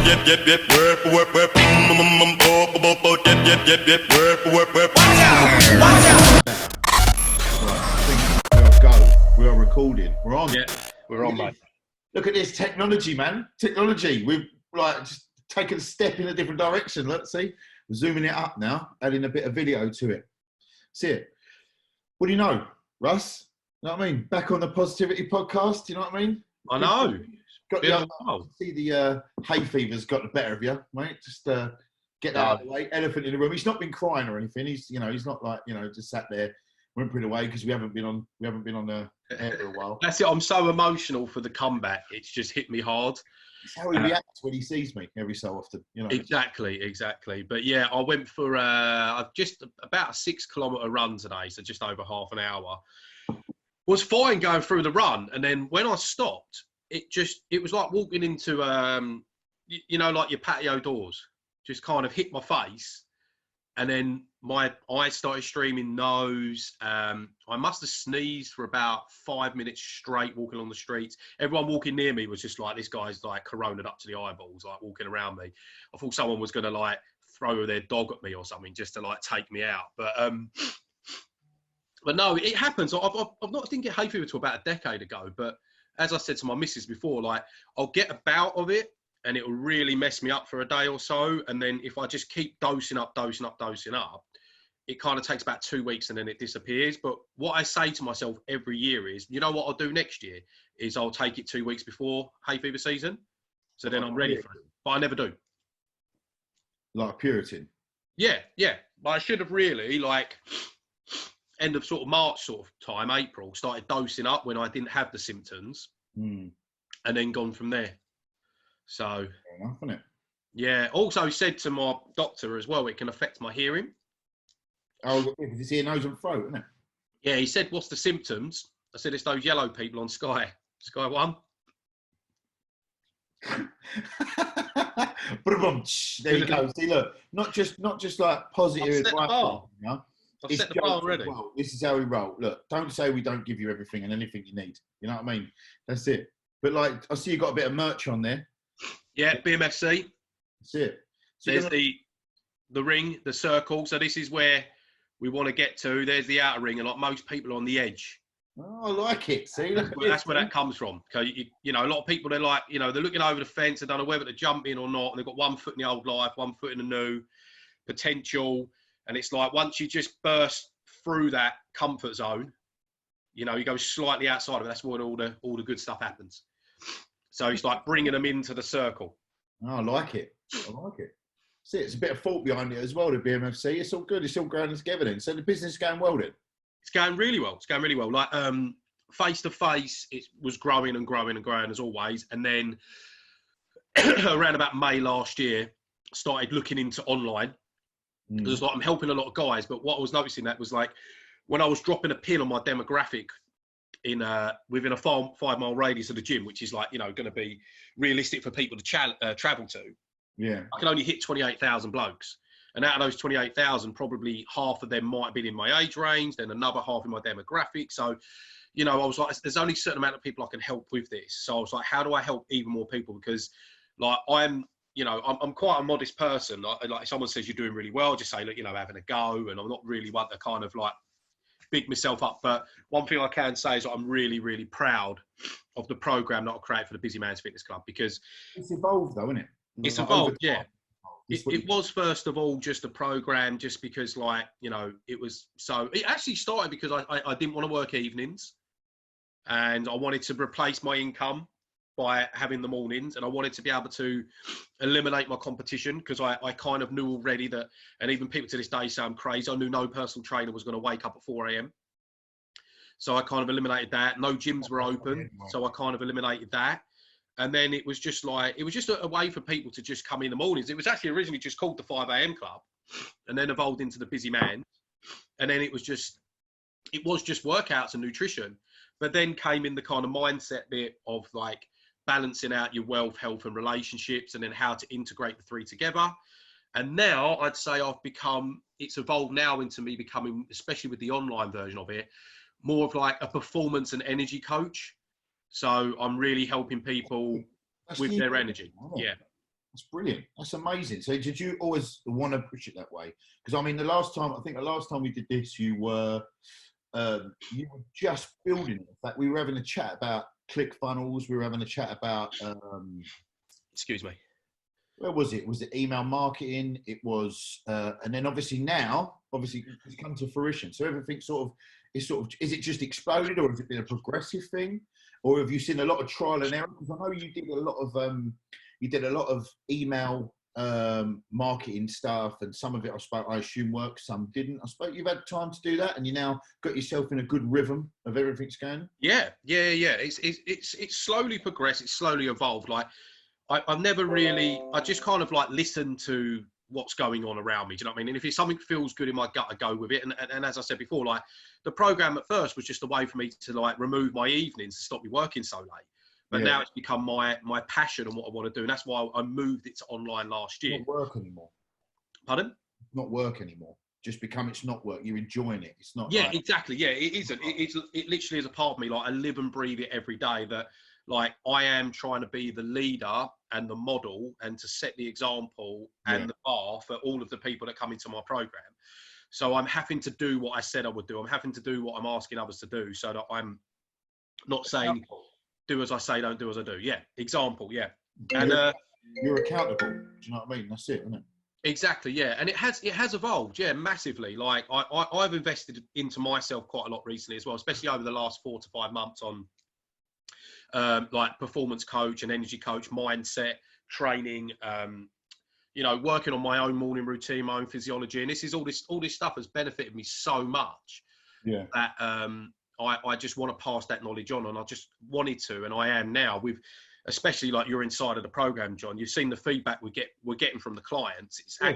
We are recording. We're on. Yeah, we're on, mate. Look at this technology, man. Technology. We've like just taken a step in a different direction. Let's see. We're zooming it up now, adding a bit of video to it. See it. What do you know, Russ? You know what I mean? Back on the Positivity Podcast. You know what I mean? I know. See the hay fever's got the better of you, mate. Just get that out of the way. Elephant in the room. He's not been crying or anything. He's not like just sat there whimpering away because we haven't been on the air for a while. That's it. I'm so emotional for the comeback. It's just hit me hard. It's how he reacts when he sees me every so often. Exactly. But yeah, I went for just about a 6 kilometre run today, so just over half an hour. Was fine going through the run, and then when I stopped, it was like walking into like your patio doors. Just kind of hit my face, and then my eyes started streaming, nose. I must have sneezed for about 5 minutes straight walking on the streets. Everyone walking near me was just like, this guy's like coroned up to the eyeballs, like walking around me. I thought someone was going to like throw their dog at me or something just to like take me out. But no, it happens. I've not thinking hay fever till about a decade ago. But as I said to my missus before, like I'll get a bout of it and it will really mess me up for a day or so. And then if I just keep dosing up, it kind of takes about 2 weeks and then it disappears. But what I say to myself every year is, you know what I'll do next year is I'll take it 2 weeks before hay fever season. So then I'm ready for it. But I never do. Like a Puritan. Yeah. But I should have really end of sort of March sort of time, April, started dosing up when I didn't have the symptoms and then gone from there. So, fair enough, isn't it? Yeah. Also said to my doctor as well, it can affect my hearing. Oh, because it's ear, nose and throat, isn't it? Yeah, he said, what's the symptoms? I said, it's those yellow people on Sky 1. There you go. See, look, not just like positive advice. I've set the bar already. Well, this is how we roll. Look, don't say we don't give you everything and anything you need. You know what I mean? That's it. But like, I see you got a bit of merch on there. Yeah, BMFC. That's it. So there's the ring, the circle. So this is where we want to get to. There's the outer ring, and like most people are on the edge. Oh, I like it. See, that's where that comes from. Okay, a lot of people, they're like, they're looking over the fence. They don't know whether to jump in or not. And they've got 1 foot in the old life, 1 foot in the new potential. And it's like, once you just burst through that comfort zone, you go slightly outside of it. That's where all the good stuff happens. So it's like bringing them into the circle. Oh, I like it. See, it's a bit of thought behind it as well, the BMFC. It's all good. It's all going together then. So the business is going well then? It's going really well. Like face to face, it was growing as always. And then around about May last year, started looking into online. It was like, I'm helping a lot of guys, but what I was noticing that was like, when I was dropping a pin on my demographic within a 5 mile radius of the gym, which is like, going to be realistic for people to travel to. Yeah. I can only hit 28,000 blokes. And out of those 28,000, probably half of them might have been in my age range, then another half in my demographic. So, I was like, there's only a certain amount of people I can help with this. So I was like, how do I help even more people? Because like I'm quite a modest person. Like if someone says you're doing really well, just say, look, having a go. And I'm not really one to kind of like big myself up. But one thing I can say is that I'm really, really proud of the program that I created for the Busy Man's Fitness Club, because it's evolved though, isn't it? It's evolved, yeah. It was first of all just a program, just because it was so. It actually started because I didn't want to work evenings, and I wanted to replace my income by having the mornings, and I wanted to be able to eliminate my competition, because I kind of knew already that, and even people to this day say I'm crazy, I knew no personal trainer was going to wake up at 4 a.m. So I kind of eliminated that. No gyms were open, so I kind of eliminated that. And then it was just a way for people to just come in the mornings. It was actually originally just called the 5 a.m. Club, and then evolved into the Busy Man. And then it was just workouts and nutrition. But then came in the kind of mindset bit of like balancing out your wealth, health, and relationships, and then how to integrate the three together. And now I'd say it's evolved now into me becoming, especially with the online version of it, more of like a performance and energy coach. So I'm really helping people with their energy. Oh, yeah. That's brilliant. That's amazing. So did you always want to push it that way? Because I mean, the last time we did this, you were just building it. In fact, we were having a chat about ClickFunnels. We were having a chat about excuse me. Where was it? Was it email marketing? It was, and then obviously it's come to fruition. So everything is it just exploded, or has it been a progressive thing, or have you seen a lot of trial and error? Because I know you did a lot of email marketing stuff, and some of it I assume worked, some didn't. I suppose you've had time to do that, and you now got yourself in a good rhythm of everything's going. Yeah. It's slowly progressed. It's slowly evolved. Like I've never really, I just kind of like listen to what's going on around me. Do you know what I mean? And if it's something feels good in my gut, I go with it. And as I said before, like the program at first was just a way for me to like remove my evenings to stop me working so late. But now it's become my passion and what I want to do. And that's why I moved it to online last year. It's not work anymore. Pardon? It's not work anymore. It's not work. You're enjoying it. It's not. Yeah, exactly. Yeah, it isn't. It literally is a part of me. Like I live and breathe it every day. That like I am trying to be the leader and the model and to set the example and the bar for all of the people that come into my program. So I'm having to do what I said I would do. I'm having to do what I'm asking others to do, so that I'm not saying do as I say, don't do as I do. Yeah, example. Yeah, and you're accountable. Do you know what I mean? That's it, isn't it? Exactly, yeah, and it has evolved, yeah, massively. Like I've invested into myself quite a lot recently as well, especially over the last 4 to 5 months on like performance coach and energy coach, mindset training, working on my own morning routine, my own physiology, and this is all this stuff has benefited me so much. Yeah. That I just want to pass that knowledge on, and I just wanted to, and I am now with. Especially like you're inside of the program, John. You've seen the feedback we're getting from the clients. It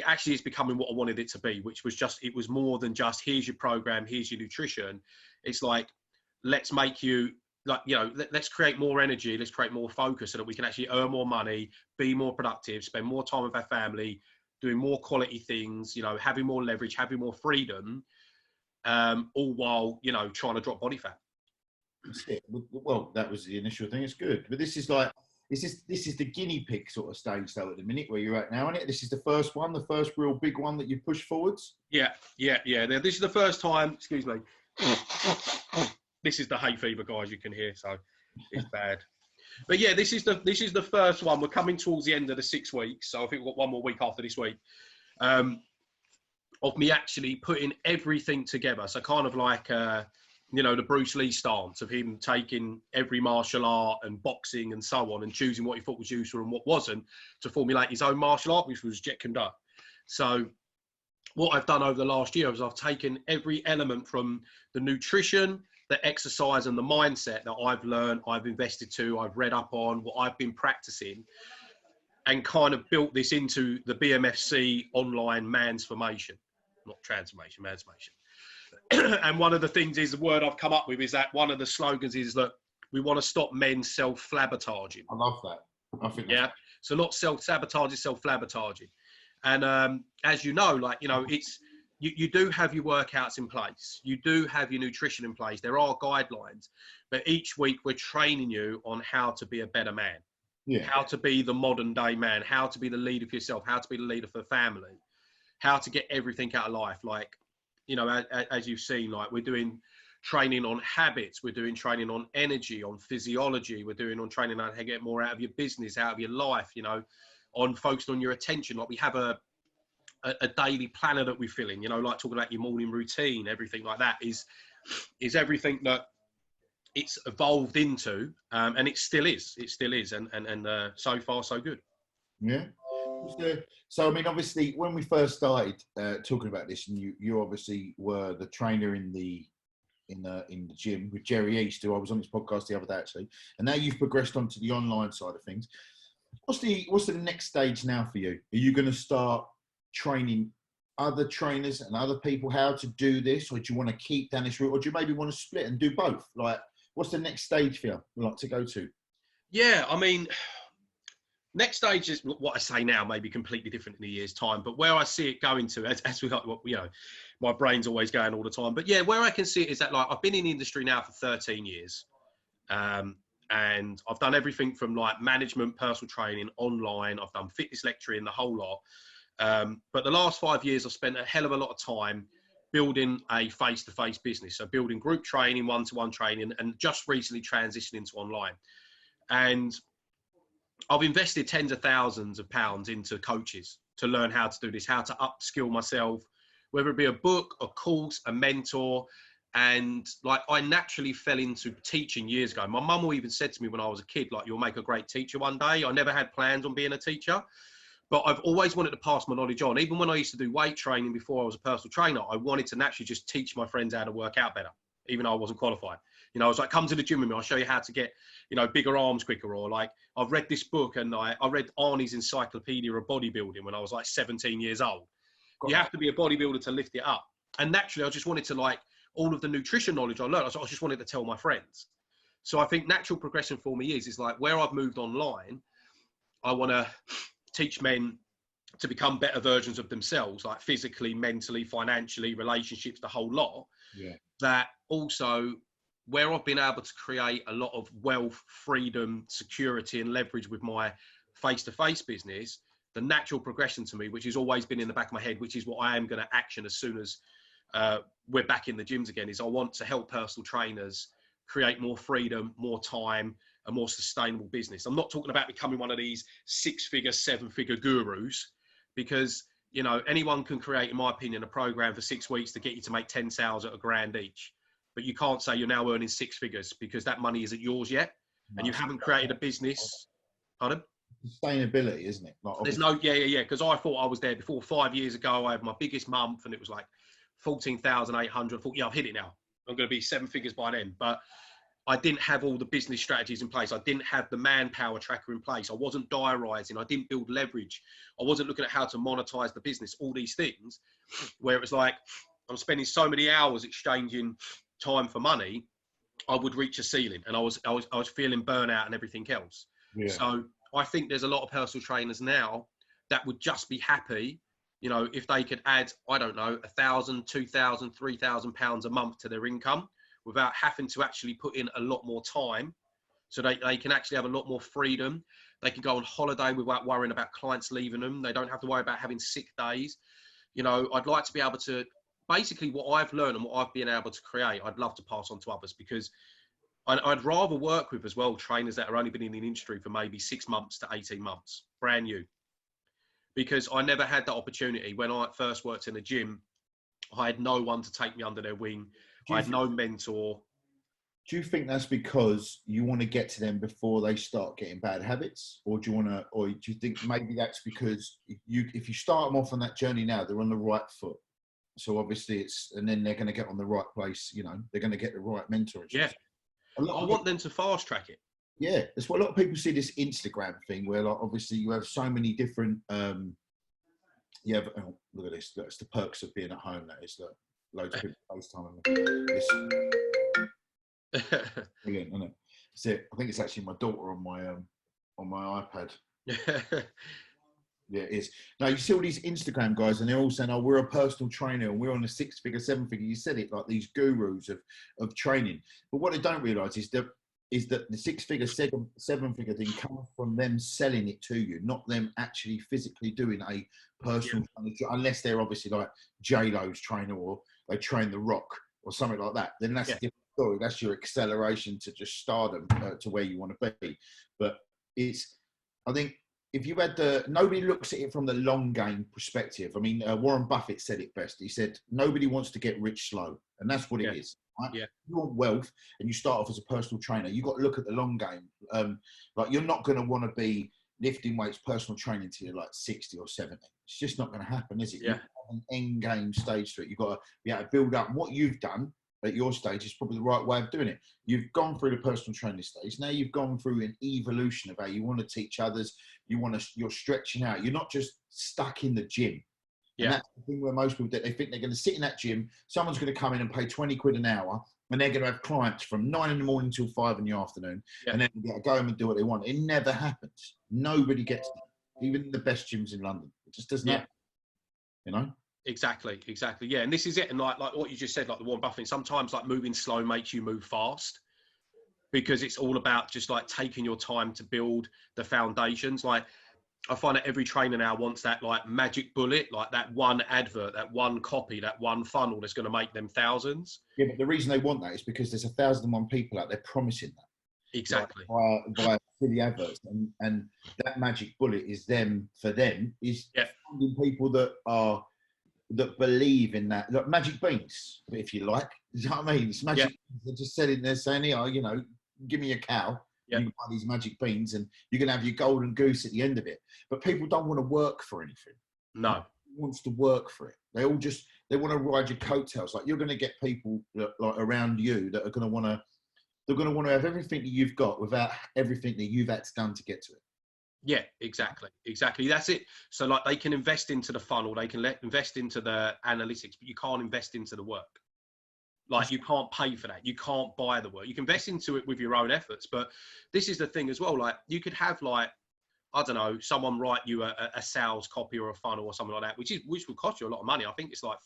actually is becoming what I wanted it to be, which was it was more than just here's your program, here's your nutrition. It's like let's make you let's create more energy, let's create more focus so that we can actually earn more money, be more productive, spend more time with our family, doing more quality things, having more leverage, having more freedom, all while trying to drop body fat. Well, that was the initial thing. It's good, but this is the guinea pig sort of stage though at the minute where you're at now, isn't it? This is the first real big one that you push forwards. Yeah. Now, this is the first time. Excuse me. This is the hay fever, guys. You can hear, so it's bad. But yeah, this is the first one. We're coming towards the end of the 6 weeks, so I think we've got one more week after this week. Of me actually putting everything together. So kind of like. The Bruce Lee stance of him taking every martial art and boxing and so on and choosing what he thought was useful and what wasn't to formulate his own martial art, which was Jet Kune Do. So what I've done over the last year is I've taken every element from the nutrition, the exercise and the mindset that I've learned, I've invested to, I've read up on, what I've been practicing, and kind of built this into the BMFC online mansformation, not transformation, mansformation. And one of the things is the word I've come up with is that one of the slogans is that we want to stop men self-flabbertaging. I love that. I think so not self-sabotaging, self-flabbertaging. And as you know, it's you do have your workouts in place. You do have your nutrition in place. There are guidelines, but each week we're training you on how to be a better man, how to be the modern day man, how to be the leader for yourself, how to be the leader for the family, how to get everything out of life. As you've seen, we're doing training on habits, we're doing training on energy, on physiology, we're doing on training on how to get more out of your business, out of your life, on focusing on your attention. Like we have a daily planner that we fill in, talking about your morning routine, everything like that is everything that it's evolved into, and it still is, and so far so good. Yeah. So, I mean, obviously, when we first started talking about this, and you obviously were the trainer in the gym with Jerry East, who I was on his podcast the other day, actually, and now you've progressed onto the online side of things. What's the next stage now for you? Are you going to start training other trainers and other people how to do this, or do you want to keep down this route, or do you maybe want to split and do both? What's the next stage for you you'd like to go to? Yeah, I mean. Next stage is what I say now, maybe completely different in a year's time, but where I see it going to, as we got, my brain's always going all the time. But yeah, where I can see it is that I've been in the industry now for 13 years. And And I've done everything from like management, personal training, online. I've done fitness lecturing, the whole lot. But the last 5 years, I've spent a hell of a lot of time building a face-to-face business. So building group training, one-to-one training, and just recently transitioning to online. And I've invested tens of thousands of pounds into coaches to learn how to do this, how to upskill myself, whether it be a book, a course, a mentor. And like, I naturally fell into teaching years ago. My mum even said to me when I was a kid, like, you'll make a great teacher one day. I never had plans on being a teacher, but I've always wanted to pass my knowledge on. Even when I used to do weight training before I was a personal trainer, I wanted to naturally just teach my friends how to work out better, even though I wasn't qualified. You know, I was like, come to the gym with me. I'll show you how to get, you know, bigger arms quicker. Or like, I've read this book, and I read Arnie's Encyclopedia of Bodybuilding when I was like 17 years old. You have to be a bodybuilder to lift it up. And naturally, I just wanted to, like, all of the nutrition knowledge I learned, I just wanted to tell my friends. So I think natural progression for me is like, where I've moved online, I want to teach men to become better versions of themselves, like physically, mentally, financially, relationships, the whole lot. Yeah. That also, where I've been able to create a lot of wealth, freedom, security, and leverage with my face-to-face business, the natural progression to me, which has always been in the back of my head, which is what I am going to action as soon as we're back in the gyms again, is I want to help personal trainers create more freedom, more time, a more sustainable business. I'm not talking about becoming one of these 6-figure, 7-figure gurus, because, you know, anyone can create, in my opinion, a program for 6 weeks to get you to make 10 sales at $1,000 each. But you can't say you're now earning 6 figures, because that money isn't yours yet. And you haven't created a business. Pardon? Sustainability, isn't it? Like, there's no, yeah. Because I thought I was there before. 5 years ago, I had my biggest month, and it was like 14,800. I thought, yeah, I've hit it now. I'm going to be 7 figures by then. But I didn't have all the business strategies in place. I didn't have the manpower tracker in place. I wasn't diarising. I didn't build leverage. I wasn't looking at how to monetize the business, all these things, where it was like, I'm spending so many hours exchanging time for money, I would reach a ceiling, and I was feeling burnout and everything else. Yeah. So I think there's a lot of personal trainers now that would just be happy, you know, if they could add, I don't know, 1,000, 2,000, 3,000 pounds a month to their income without having to actually put in a lot more time. So they can actually have a lot more freedom. They can go on holiday without worrying about clients leaving them. They don't have to worry about having sick days. You know, I'd like to be able to, basically what I've learned and what I've been able to create, I'd love to pass on to others, because I'd rather work with as well trainers that have only been in the industry for maybe 6 months to 18 months, brand new. Because I never had that opportunity. When I first worked in a gym, I had no one to take me under their wing. I had no mentor. Do you think that's because you want to get to them before they start getting bad habits? Or do you think maybe that's because if you start them off on that journey now, they're on the right foot? So obviously and then they're going to get on the right place, you know, they're going to get the right mentor. Yeah. I want them to fast track it. Yeah. That's what a lot of people see, this Instagram thing where, like, obviously you have so many different, look at this. That's the perks of being at home. That is, loads of people FaceTime. Brilliant, isn't it? That's it. I think it's actually my daughter on my iPad. Yeah, it is. Now, you see all these Instagram guys, and they're all saying, oh, we're a personal trainer, and we're on a 6-figure, 7-figure. You said it, like these gurus of training. But what they don't realise is that the 6-figure, 7-figure thing comes from them selling it to you, not them actually physically doing a personal trainer, unless they're obviously like J-Lo's trainer, or they train The Rock or something like that. Then that's a different story. That's your acceleration to just stardom, to where you want to be. But I think, if you had nobody looks at it from the long game perspective. I mean, Warren Buffett said it best. He said, nobody wants to get rich slow. And that's what it is. Right? Yeah. You want wealth and you start off as a personal trainer. You've got to look at the long game. Like, you're not going to want to be lifting weights, personal training till you're like 60 or 70. It's just not going to happen, is it? Yeah. You have an end game stage to it. You've got to be able to build up. What you've done at your stage is probably the right way of doing it. You've gone through the personal training stage. Now you've gone through an evolution of how you want to teach others. You're stretching out. You're not just stuck in the gym. Yeah. And that's the thing where most people, they think they're going to sit in that gym. Someone's going to come in and pay 20 quid an hour, and they're going to have clients from 9 in the morning till 5 in the afternoon. Yeah. And then go home and do what they want. It never happens. Nobody gets it. Even the best gyms in London. It just doesn't happen. You know? Exactly. Yeah, and this is it. And like what you just said, like the Warren Buffett, sometimes like moving slow makes you move fast. because it's all about just like taking your time to build the foundations. Like I find that every trainer now wants that like magic bullet, like that one advert, that one copy, that one funnel that's going to make them thousands. Yeah, but the reason they want that is because there's 1,001 people out there promising that. Exactly. Like, via silly adverts, and that magic bullet is for them is finding people that believe in that. Like magic beans, if you like. You know what I mean? It's magic beans. They're just sitting there saying, "Oh, you know, give me a cow. You can buy these magic beans, and you're gonna have your golden goose at the end of it." But people don't want to work for anything. No. Nobody wants to work for it. They all just want to ride your coattails. Like you're going to get people like around you that are going to want to. They're going to want to have everything that you've got without everything that you've had to done to get to it. Yeah, exactly. That's it. So like they can invest into the funnel, they can invest into the analytics, but you can't invest into the work. Like you can't pay for that. You can't buy the work. You can invest into it with your own efforts. But this is the thing as well. Like you could have like, I don't know, someone write you a sales copy or a funnel or something like that, which will cost you a lot of money. I think it's like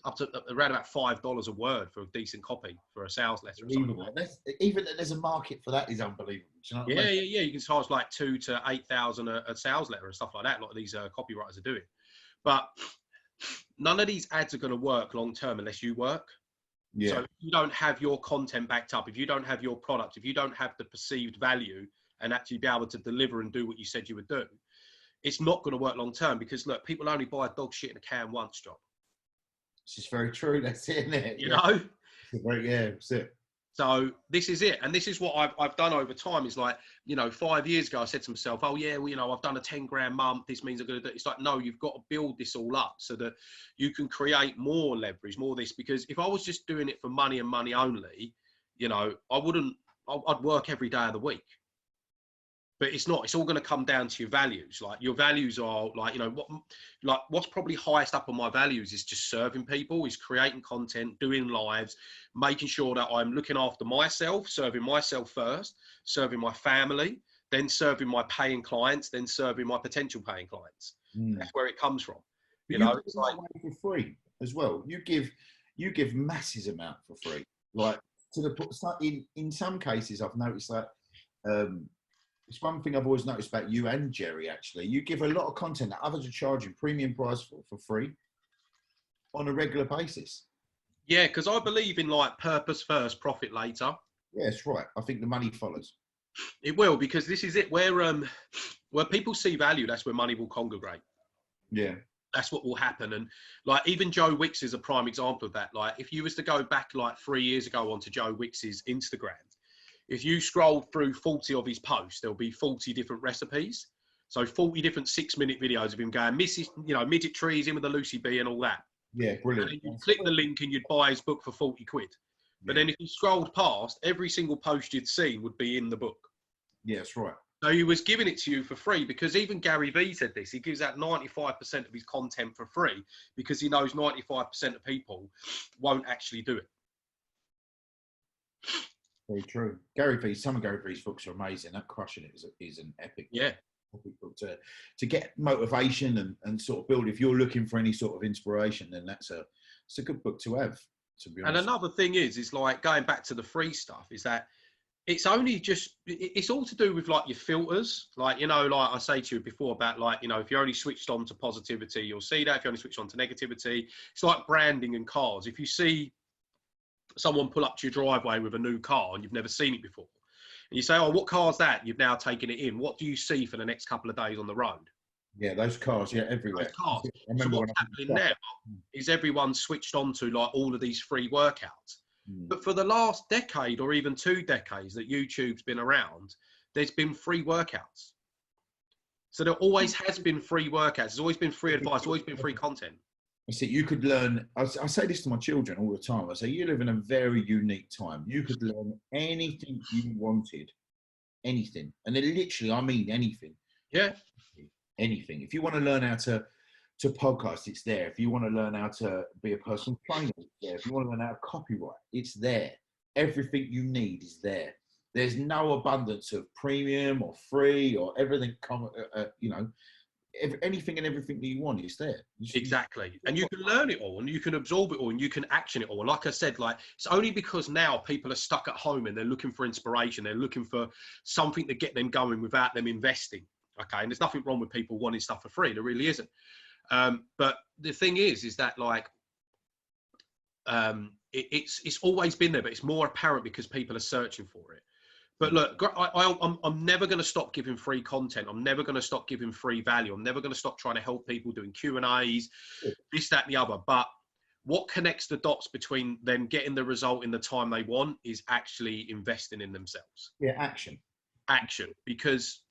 up to around about $5 a word for a decent copy for a sales letter. Or something like that. Even that there's a market for that is unbelievable. Do you know what I mean? Yeah. You can charge like 2,000 to 8,000 a sales letter and stuff like that. A lot of these copywriters are doing, but none of these ads are going to work long term unless you work. Yeah. So if you don't have your content backed up, if you don't have your product, if you don't have the perceived value and actually be able to deliver and do what you said you would do, it's not going to work long term because look, people only buy dog shit in a can once, John. This is very true. That's it, isn't it? You know? That's it. So this is it. And this is what I've done over time is like, you know, 5 years ago, I said to myself, oh yeah, well, you know, I've done a 10 grand month. This means I'm going to do it. It's like, no, you've got to build this all up so that you can create more leverage, more this, because if I was just doing it for money and money only, you know, I'd work every day of the week. But it's not. It's all going to come down to your values. Like your values are like, you know, what's probably highest up on my values is just serving people, is creating content, doing lives, making sure that I'm looking after myself, serving myself first, serving my family, then serving my paying clients, then serving my potential paying clients. That's where it comes from. You know, it's like for free as well. You give masses amount for free. Like in some cases, I've noticed that. It's one thing I've always noticed about you and Jerry, actually. You give a lot of content that others are charging premium price for free on a regular basis. Yeah, because I believe in like purpose first, profit later. Yeah, that's right. I think the money follows. It will, because this is it. Where people see value, that's where money will congregate. Yeah. That's what will happen. And like even Joe Wicks is a prime example of that. Like if you was to go back like 3 years ago onto Joe Wicks's Instagram, if you scroll through 40 of his posts, there'll be 40 different recipes. So 40 different 6-minute videos of him going, midget trees in with the Lucy Bee and all that. Yeah, brilliant. And then you'd click the link and you'd buy his book for 40 quid. But then if you scrolled past, every single post you'd seen would be in the book. Yeah, that's right. So he was giving it to you for free, because even Gary Vee said this. He gives out 95% of his content for free because he knows 95% of people won't actually do it. Very true. Some of Gary Vee's books are amazing. That Crushing It is an epic, epic book to get motivation and sort of build. If you're looking for any sort of inspiration, then it's a good book to have, to be honest. And another thing is like going back to the free stuff, is that it's all to do with like your filters. Like, you know, like I say to you before about like, you know, if you're only switched on to positivity, you'll see that. If you're only switched on to negativity, it's like branding and cars. If you see someone pull up to your driveway with a new car and you've never seen it before, and you say, oh, what car's that? You've now taken it in. What do you see for the next couple of days on the road? Yeah, those cars, everywhere. Those cars. So what's happening now is everyone's switched on to like all of these free workouts. But for the last decade or even 2 decades that YouTube's been around, there's been free workouts. So there always has been free workouts. There's always been free advice, always been free content. I see, you could learn, I say this to my children all the time. I say, you live in a very unique time. You could learn anything you wanted, anything. And then literally, I mean anything. Yeah. Anything. If you want to learn how to podcast, it's there. If you want to learn how to be a personal trainer, it's there. If you want to learn how to copyright, it's there. Everything you need is there. There's no abundance of premium or free or everything, you know. anything and everything that you want is there. Exactly. And you can learn it all and you can absorb it all and you can action it all. Like I said, like it's only because now people are stuck at home and they're looking for inspiration. They're looking for something to get them going without them investing. Okay. And there's nothing wrong with people wanting stuff for free. There really isn't. But the thing is that like, it's always been there, but it's more apparent because people are searching for it. But look, I'm never going to stop giving free content. I'm never going to stop giving free value. I'm never going to stop trying to help people doing Q&As, this, that, and the other. But what connects the dots between them getting the result in the time they want is actually investing in themselves. Yeah, action. Action. Because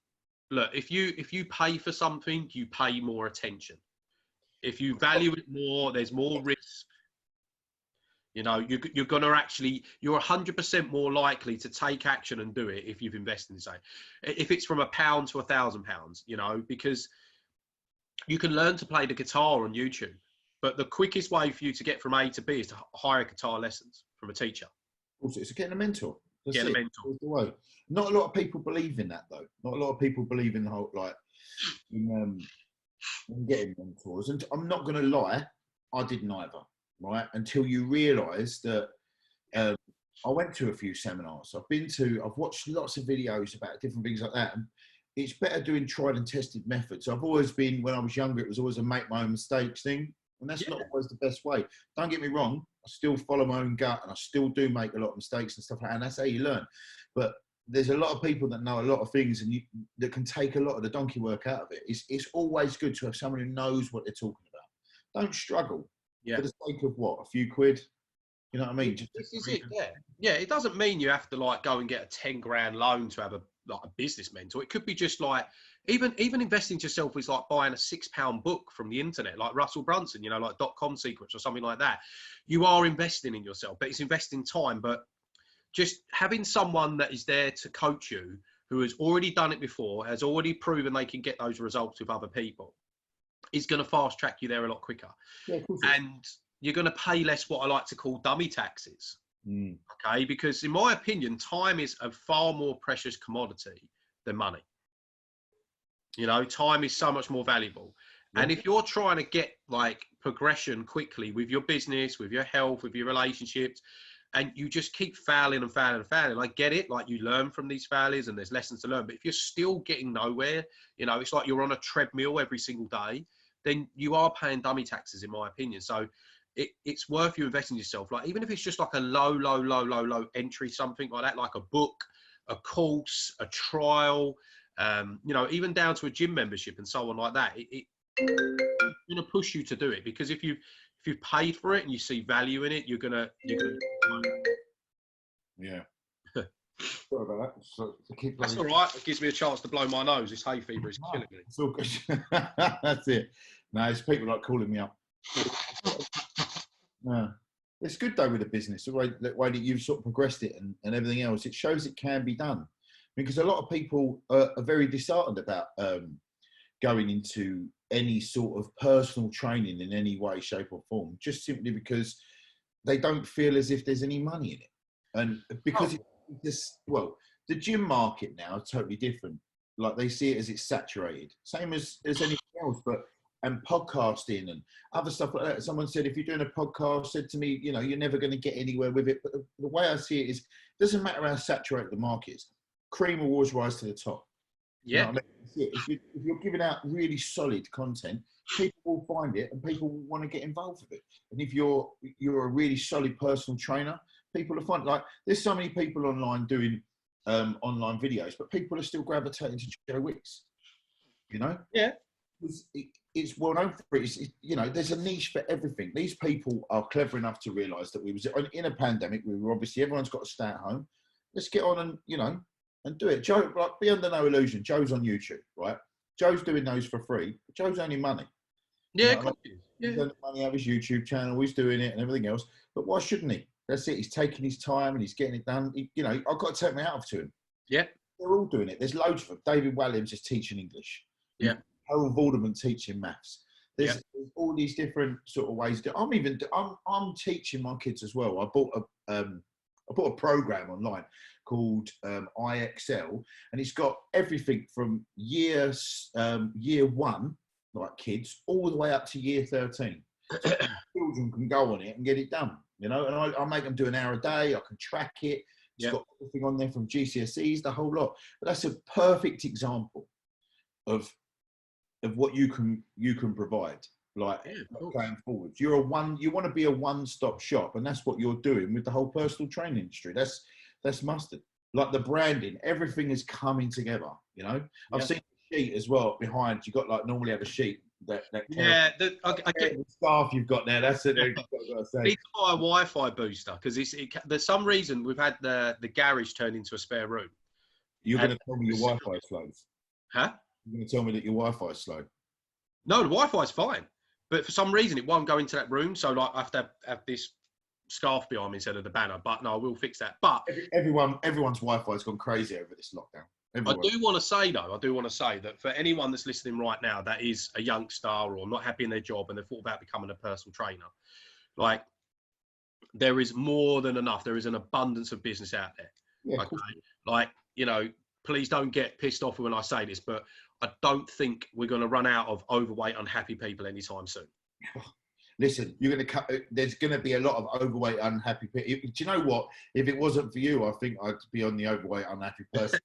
look, if you pay for something, you pay more attention. If you value it more, there's more risk. You know, you're going to actually, you're 100% more likely to take action and do it if you've invested in something. If it's from £1 to £1,000, you know, because you can learn to play the guitar on YouTube, but the quickest way for you to get from A to B is to hire guitar lessons from a teacher. Also, it's getting a mentor. Getting a mentor. That's the way. Not a lot of people believe in that, though. Not a lot of people believe in the whole, like, in getting mentors. And I'm not going to lie, I didn't either. Right, until you realise that I went to a few seminars. I've watched lots of videos about different things like that. And it's better doing tried and tested methods. I've always been, when I was younger, it was always a make my own mistakes thing. And that's not always the best way. Don't get me wrong. I still follow my own gut and I still do make a lot of mistakes and stuff like that. And that's how you learn. But there's a lot of people that know a lot of things and that can take a lot of the donkey work out of it. It's always good to have someone who knows what they're talking about. Don't struggle. For the sake of what? A few quid? You know what I mean? This is it, yeah. It doesn't mean you have to like go and get a 10 grand loan to have a business mentor. It could be just like, even investing yourself is like buying a £6 book from the internet, like Russell Brunson, you know, like .com secrets or something like that. You are investing in yourself, but it's investing time. But just having someone that is there to coach you, who has already done it before, has already proven they can get those results with other people, is going to fast track you there a lot quicker. Yeah, of course. And you're going to pay less what I like to call dummy taxes. Okay, because in my opinion, time is a far more precious commodity than money. You know, time is so much more valuable. And if you're trying to get like progression quickly with your business, with your health, with your relationships, and you just keep failing and failing and failing, I get it. Like you learn from these failures and there's lessons to learn. But if you're still getting nowhere, you know, it's like you're on a treadmill every single day, then you are paying dummy taxes, in my opinion. So it's worth you investing in yourself. Like, even if it's just like a low entry, something like that, like a book, a course, a trial, you know, even down to a gym membership and so on like that, it's going to push you to do it. Because if you've paid for it and you see value in it, you're gonna yeah. Sorry about that. So that's all right. It gives me a chance to blow my nose. This hay fever is killing me. It's all good. That's it. No, it's people like calling me up. No, it's good though with the business, the way that you've sort of progressed it and everything else. It shows it can be done. Because a lot of people are very disheartened about going into any sort of personal training in any way, shape or form, just simply because they don't feel as if there's any money in it. And because the gym market now is totally different. Like they see it as it's saturated, same as anything else, but and podcasting and other stuff like that. Someone said, if you're doing a podcast, said to me, you know, you're never going to get anywhere with it. But the way I see it is, it doesn't matter how saturated the market is, cream will always rise to the top. Yeah. You know what I mean? If you're giving out really solid content, people will find it and people will want to get involved with it. And if you're a really solid personal trainer, people will find, like, there's so many people online doing online videos, but people are still gravitating to Joe Wicks, you know? Yeah. It's well known for it. You know, there's a niche for everything. These people are clever enough to realise that we was in a pandemic. We were obviously, everyone's got to stay at home. Let's get on and, you know, and do it. Joe, like, be under no illusion, Joe's on YouTube, right? Joe's doing those for free. But Joe's earning money. Yeah, you know, he's earning money out of his YouTube channel. He's doing it and everything else. But why shouldn't he? That's it. He's taking his time and he's getting it done. You know, I've got to take my hat off to him. Yeah. They're all doing it. There's loads of them. David Walliams is teaching English. Yeah. Harold Vorderman teaching maths. There's all these different sort of ways. I'm teaching my kids as well. I bought a program online called IXL, and it's got everything from year one like kids all the way up to year 13. So children can go on it and get it done, you know. And I make them do an hour a day. I can track it. It's got everything on there from GCSEs, the whole lot. But that's a perfect example of what you can provide, like going forward. You want to be a one-stop shop, and that's what you're doing with the whole personal training industry. That's mustard. Like the branding, everything is coming together. You know, I've seen the sheet as well behind. You got like normally have a sheet that I get the staff you've got there. That's it. need to buy a Wi-Fi booster because there's some reason we've had the garage turned into a spare room. You're going to tell me your Wi-Fi is slow? Huh? You're going to tell me that your Wi-Fi is slow? No, the Wi-Fi is fine, but for some reason it won't go into that room. So like I have to have this scarf behind me instead of the banner. But no, we'll fix that. But everyone's Wi-Fi has gone crazy over this lockdown. Everyone. I do want to say that for anyone that's listening right now that is a youngster or not happy in their job and they've thought about becoming a personal trainer, like there is more than enough. There is an abundance of business out there. Yeah, okay? Like, you know, please don't get pissed off when I say this, but I don't think we're going to run out of overweight, unhappy people anytime soon. Listen, there's going to be a lot of overweight, unhappy people. Do you know what? If it wasn't for you, I think I'd be on the overweight, unhappy person.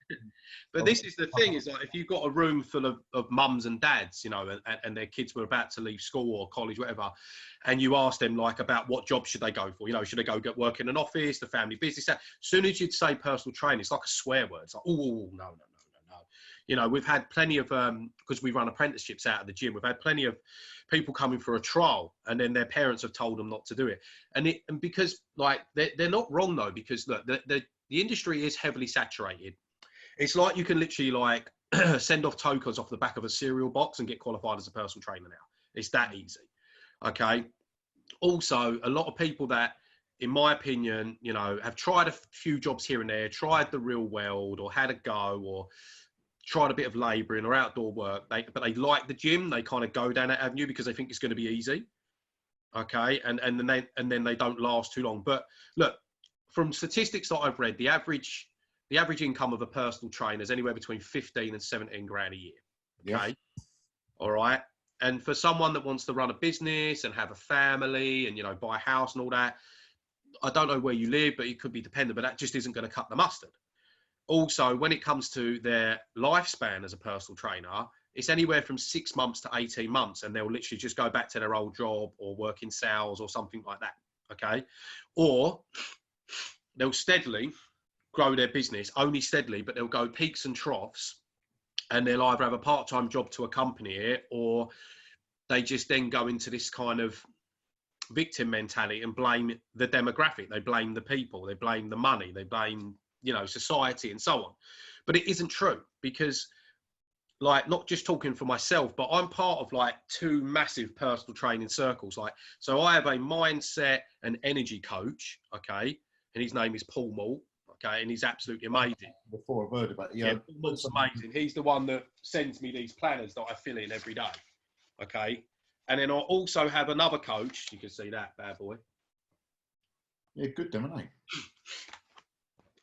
But this is the thing, is like if you've got a room full of mums and dads, you know, and their kids were about to leave school or college, whatever, and you ask them like about what job should they go for? You know, should they go get work in an office, the family business? As soon as you'd say personal training, it's like a swear word. It's like, oh, no. You know, we've had plenty of, because we run apprenticeships out of the gym, we've had plenty of people coming for a trial and then their parents have told them not to do it. And because like, they're not wrong though, because look, the industry is heavily saturated. It's like you can literally like send off tokens off the back of a cereal box and get qualified as a personal trainer now. It's that easy. Okay. Also, a lot of people that, in my opinion, you know, have tried a few jobs here and there, tried the real world or had a go or tried a bit of labouring or outdoor work, but they like the gym. They kind of go down that avenue because they think it's going to be easy. Okay, and then they don't last too long. But look, from statistics that I've read, the average income of a personal trainer is anywhere between 15 and 17 grand a year. Okay, yes. All right. And for someone that wants to run a business and have a family and, you know, buy a house and all that, I don't know where you live, but it could be dependent, but that just isn't going to cut the mustard. Also, when it comes to their lifespan as a personal trainer, it's anywhere from 6 months to 18 months, and they'll literally just go back to their old job or work in sales or something like that, okay? Or they'll steadily grow their business, only steadily, but they'll go peaks and troughs, and they'll either have a part-time job to accompany it, or they just then go into this kind of victim mentality and blame the demographic. They blame the people, they blame the money, they blame, you know, society and so on. But it isn't true, because like, not just talking for myself, but I'm part of like 2 massive personal training circles. Like, so I have a mindset and energy coach, okay, and his name is Paul Malt, okay, and he's absolutely amazing. Before I've heard about it, yeah, Paul Malt's amazing. He's the one that sends me these planners that I fill in every day, okay. And then I also have another coach. You can see that bad boy. Yeah, good, don't they?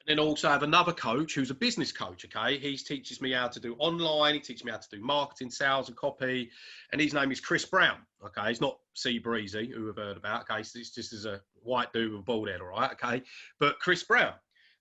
Then also have another coach who's a business coach, okay? He teaches me how to do online. He teaches me how to do marketing, sales and copy. And his name is Chris Brown, okay? He's not C Breezy, who we've heard about, okay? So it's just as a white dude with a bald head, all right, okay? But Chris Brown,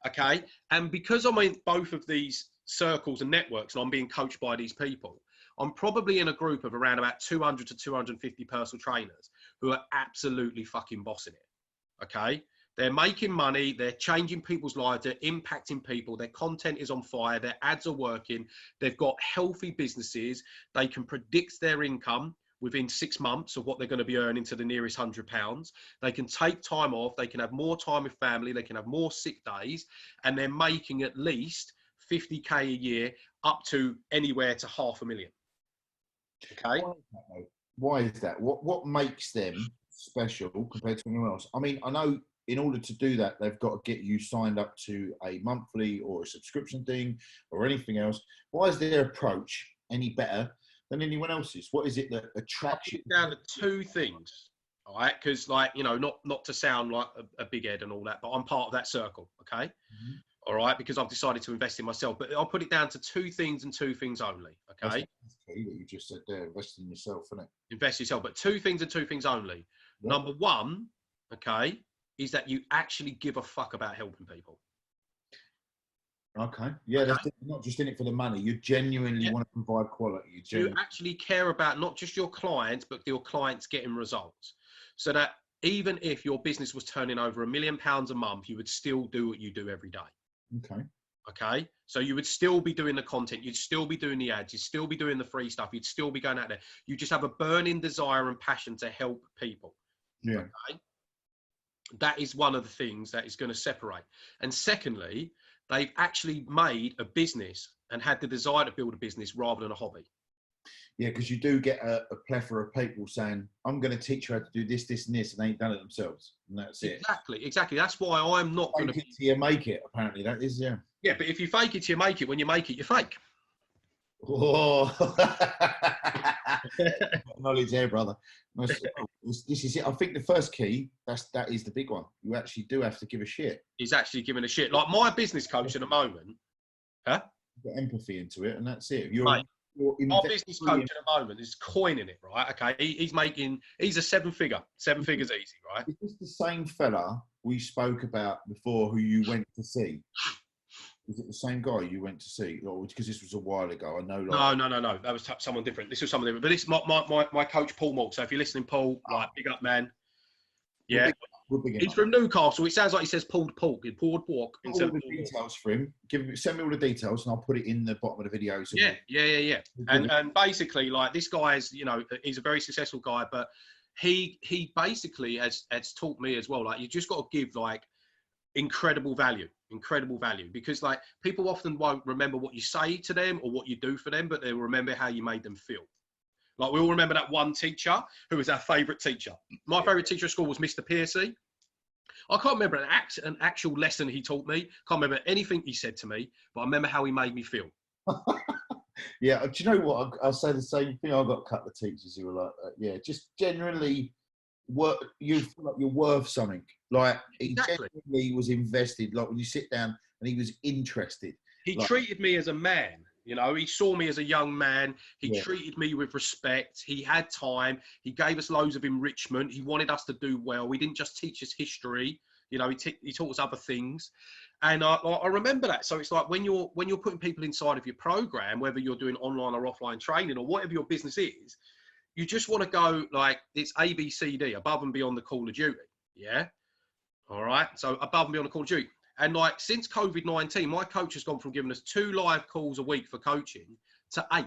okay? And because I'm in both of these circles and networks and I'm being coached by these people, I'm probably in a group of around about 200 to 250 personal trainers who are absolutely fucking bossing it, okay? They're making money, they're changing people's lives, they're impacting people, their content is on fire, their ads are working, they've got healthy businesses, they can predict their income within 6 months of what they're going to be earning to the nearest £100. They can take time off, they can have more time with family, they can have more sick days, and they're making at least 50k a year up to anywhere to $500,000. Okay. Why is that? What makes them special compared to anyone else? I mean, I know in order to do that, they've got to get you signed up to a monthly or a subscription thing or anything else. Why is their approach any better than anyone else's? What is it that attracts you? Down to 2 things, all right? Because, like, you know, not to sound like a big head and all that, but I'm part of that circle, okay? Mm-hmm. All right, because I've decided to invest in myself. But I'll put it down to 2 things and 2 things only, okay? that you just said there, invest in yourself, isn't it? Invest in yourself. But two things and two things only. Yep. Number one, okay, is that you actually give a fuck about helping people. Okay. Yeah, okay. That's not just in it for the money. You genuinely want to provide quality. You actually care about not just your clients, but your clients getting results. So that even if your business was turning over £1 million a month, you would still do what you do every day. Okay. Okay. So you would still be doing the content. You'd still be doing the ads. You'd still be doing the free stuff. You'd still be going out there. You just have a burning desire and passion to help people. Yeah. Okay. That is one of the things that is going to separate. And secondly, they've actually made a business and had the desire to build a business rather than a hobby. Yeah, because you do get a plethora of people saying, I'm going to teach you how to do this, this, and this, and they ain't done it themselves. And that's it. Exactly. That's why I'm not going to... Fake it till you make it, apparently. That is, yeah. Yeah, but if you fake it till you make it, when you make it, you fake. Oh. Knowledge there, brother. This is it. I think the first key, that is the big one. You actually do have to give a shit. He's actually giving a shit. Like my business coach at the moment, Put empathy into it, and that's it. Our business coach at the moment is coining it, right? Okay, he's a seven figures easy, right? Is this the same fella we spoke about before who you went to see? Is it the same guy you went to see? Or because this was a while ago, I know. No. That was someone different. This was someone different. But this is my coach, Paul Moore. So if you're listening, Paul, like, big up, man. Yeah. He's from Newcastle. It sounds like he says pulled pork. He poured pork. All the details for him. Send me all the details, and I'll put it in the bottom of the video. So yeah. And basically, like, this guy is, he's a very successful guy, but he basically has taught me as well. Like, you just got to give like incredible value, because like people often won't remember what you say to them or what you do for them, but they'll remember how you made them feel. Like, we all remember that one teacher who was our favourite teacher. My favourite teacher at school was Mr. Piercy. I can't remember an actual lesson he taught me. Can't remember anything he said to me, but I remember how he made me feel. Yeah, do you know what? I'll say the same thing. I've got a couple of teachers who are like that. Yeah, just generally, you feel like you're worth something. Like, he genuinely was invested. Like, when you sit down and he was interested. He treated me as a man. He saw me as a young man. He treated me with respect. He had time. He gave us loads of enrichment. He wanted us to do well. He didn't just teach us history. He taught us other things. And I remember that. So it's like when you're putting people inside of your program, whether you're doing online or offline training or whatever your business is, you just want to go like, it's ABCD, above and beyond the call of duty. Yeah. All right. So above and beyond the call of duty. And like, since COVID-19, my coach has gone from giving us 2 live calls a week for coaching to 8.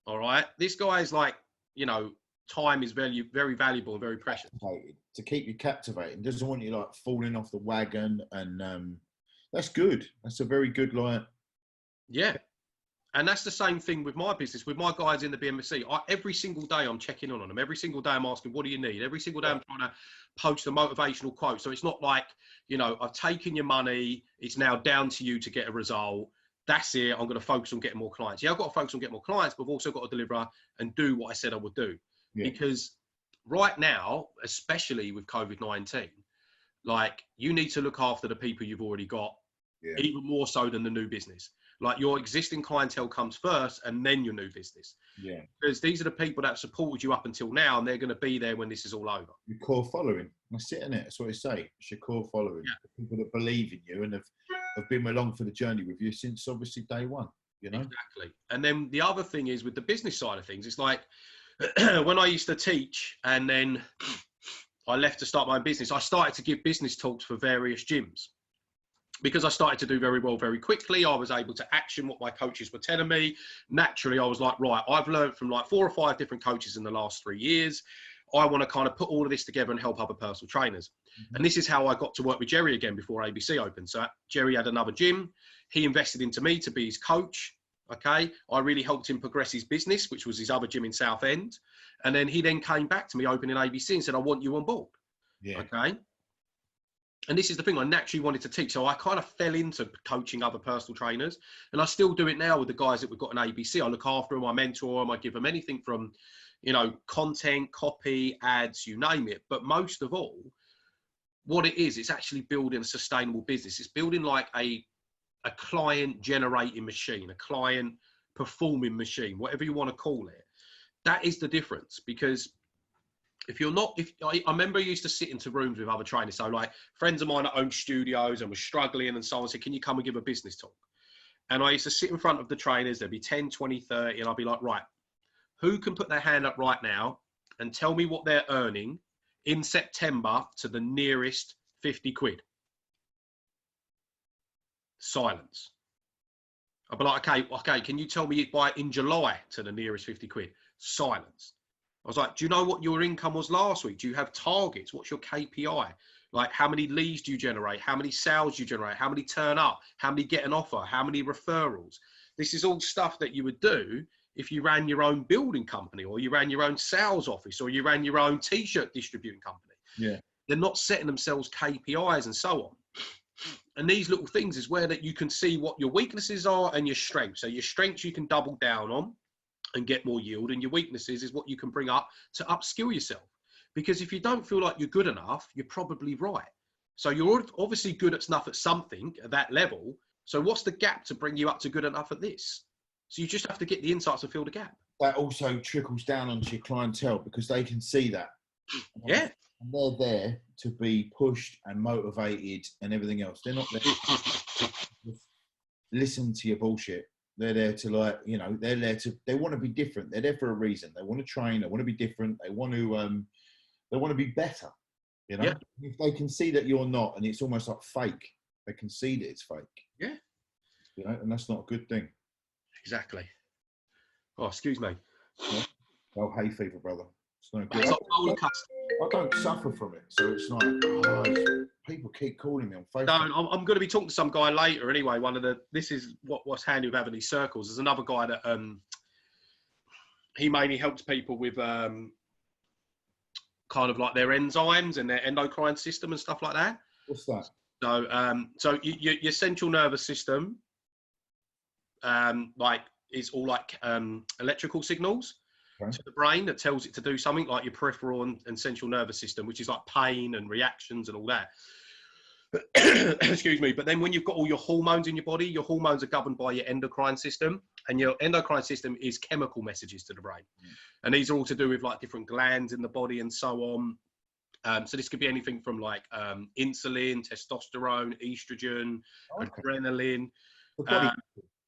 All right. This guy is like, time is very, very valuable and very precious. To keep you captivated. Doesn't want you like falling off the wagon. And that's good. That's a very good line. Yeah. And that's the same thing with my business, with my guys in the BMFC. Every single day I'm checking on them. Every single day I'm asking, what do you need? Every single day I'm trying to post a motivational quote. So it's not like, I've taken your money. It's now down to you to get a result. That's it. I'm going to focus on getting more clients. Yeah, I've got to focus on getting more clients, but I've also got to deliver and do what I said I would do. Yeah. Because right now, especially with COVID-19, like, you need to look after the people you've already got, even more so than the new business. Like, your existing clientele comes first and then your new business. Yeah. Because these are the people that supported you up until now, and they're going to be there when this is all over. Your core following. That's it, isn't it? That's what I say. It's your core following. Yeah. The people that believe in you and have been along for the journey with you since obviously day one, Exactly. And then the other thing is with the business side of things, it's like when I used to teach and then I left to start my own business, I started to give business talks for various gyms. Because I started to do very well very quickly, I was able to action what my coaches were telling me. Naturally, I was like, right, I've learned from like 4 or 5 different coaches in the last 3 years. I want to kind of put all of this together and help other personal trainers. Mm-hmm. And this is how I got to work with Jerry again before ABC opened. So Jerry had another gym. He invested into me to be his coach. Okay. I really helped him progress his business, which was his other gym in Southend. And then he then came back to me opening ABC and said, I want you on board. Yeah. Okay. And this is the thing, I naturally wanted to teach. So I kind of fell into coaching other personal trainers. And I still do it now with the guys that we've got in ABC. I look after them, I mentor them, I give them anything from, content, copy, ads, you name it. But most of all, what it is, it's actually building a sustainable business. It's building like a client generating machine, a client performing machine, whatever you want to call it. That is the difference. Because if you're not, I remember I used to sit into rooms with other trainers. So like friends of mine that owned studios and were struggling and so on said, can you come and give a business talk? And I used to sit in front of the trainers. There'd be 10, 20, 30. And I'd be like, right, who can put their hand up right now and tell me what they're earning in September to the nearest 50 quid? Silence. I'd be like, okay, can you tell me by in July to the nearest 50 quid? Silence. I was like, do you know what your income was last week? Do you have targets? What's your KPI? Like, how many leads do you generate? How many sales do you generate? How many turn up? How many get an offer? How many referrals? This is all stuff that you would do if you ran your own building company, or you ran your own sales office, or you ran your own t-shirt distributing company. Yeah. They're not setting themselves KPIs and so on. And these little things is where that you can see what your weaknesses are and your strengths. So your strengths you can double down on and get more yield, and your weaknesses is what you can bring up to upskill yourself. Because if you don't feel like you're good enough, you're probably right. So you're obviously good enough at something at that level. So what's the gap to bring you up to good enough at this? So you just have to get the insights and fill the gap. That also trickles down onto your clientele, because they can see that. Yeah. And they're there to be pushed and motivated and everything else. They're not there to listen to your bullshit. They're there to, like, you know, they want to be different. They're there for a reason. They want to train. They want to be different. They want to be better. You know, if they can see that you're not, and it's almost like fake, they can see that it's fake. Yeah. You know, and that's not a good thing. Exactly. Oh, excuse me. Yeah. Oh, hay fever, brother. It's no good. It's like roller coaster. I don't suffer from it, so it's like, people keep calling me on Facebook. No, I'm going to be talking to some guy later anyway. This is what's handy with having these circles. There's another guy that he mainly helps people with kind of like their enzymes and their endocrine system and stuff like that. What's that? So your central nervous system, like, is all like electrical signals to the brain that tells it to do something, like your peripheral and central nervous system, which is like pain and reactions and all that. Excuse me. But then when you've got all your hormones in your body, your hormones are governed by your endocrine system, and your endocrine system is chemical messages to the brain. And these are all to do with like different glands in the body and so on. So this could be anything from like insulin, testosterone, estrogen, adrenaline.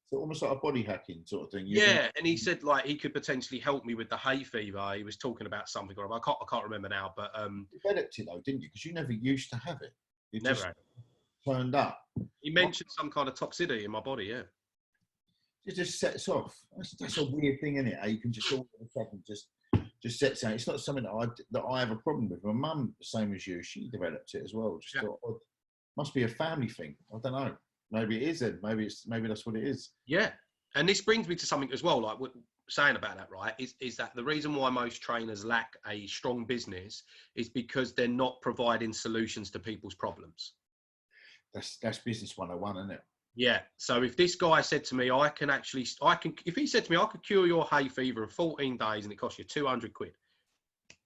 So almost like a body hacking sort of thing. Yeah, and he said like he could potentially help me with the hay fever. He was talking about something, or I can't remember now. But you developed it though, didn't you? Because you never used to have it. You never just had it. Turned up. He mentioned some kind of toxicity in my body. Yeah. It just sets off. That's a weird thing, isn't it? How you can just all of a sudden just sets out. It's not something that I have a problem with. My mum, same as you, she developed it as well. Just thought, must be a family thing. I don't know. Maybe it is then. Maybe that's what it is. Yeah. And this brings me to something as well, like what saying about that, right, is that the reason why most trainers lack a strong business is because they're not providing solutions to people's problems. That's business 101, isn't it? Yeah. So if this guy said to me, if he said to me, I could cure your hay fever in 14 days and it costs you 200 quid,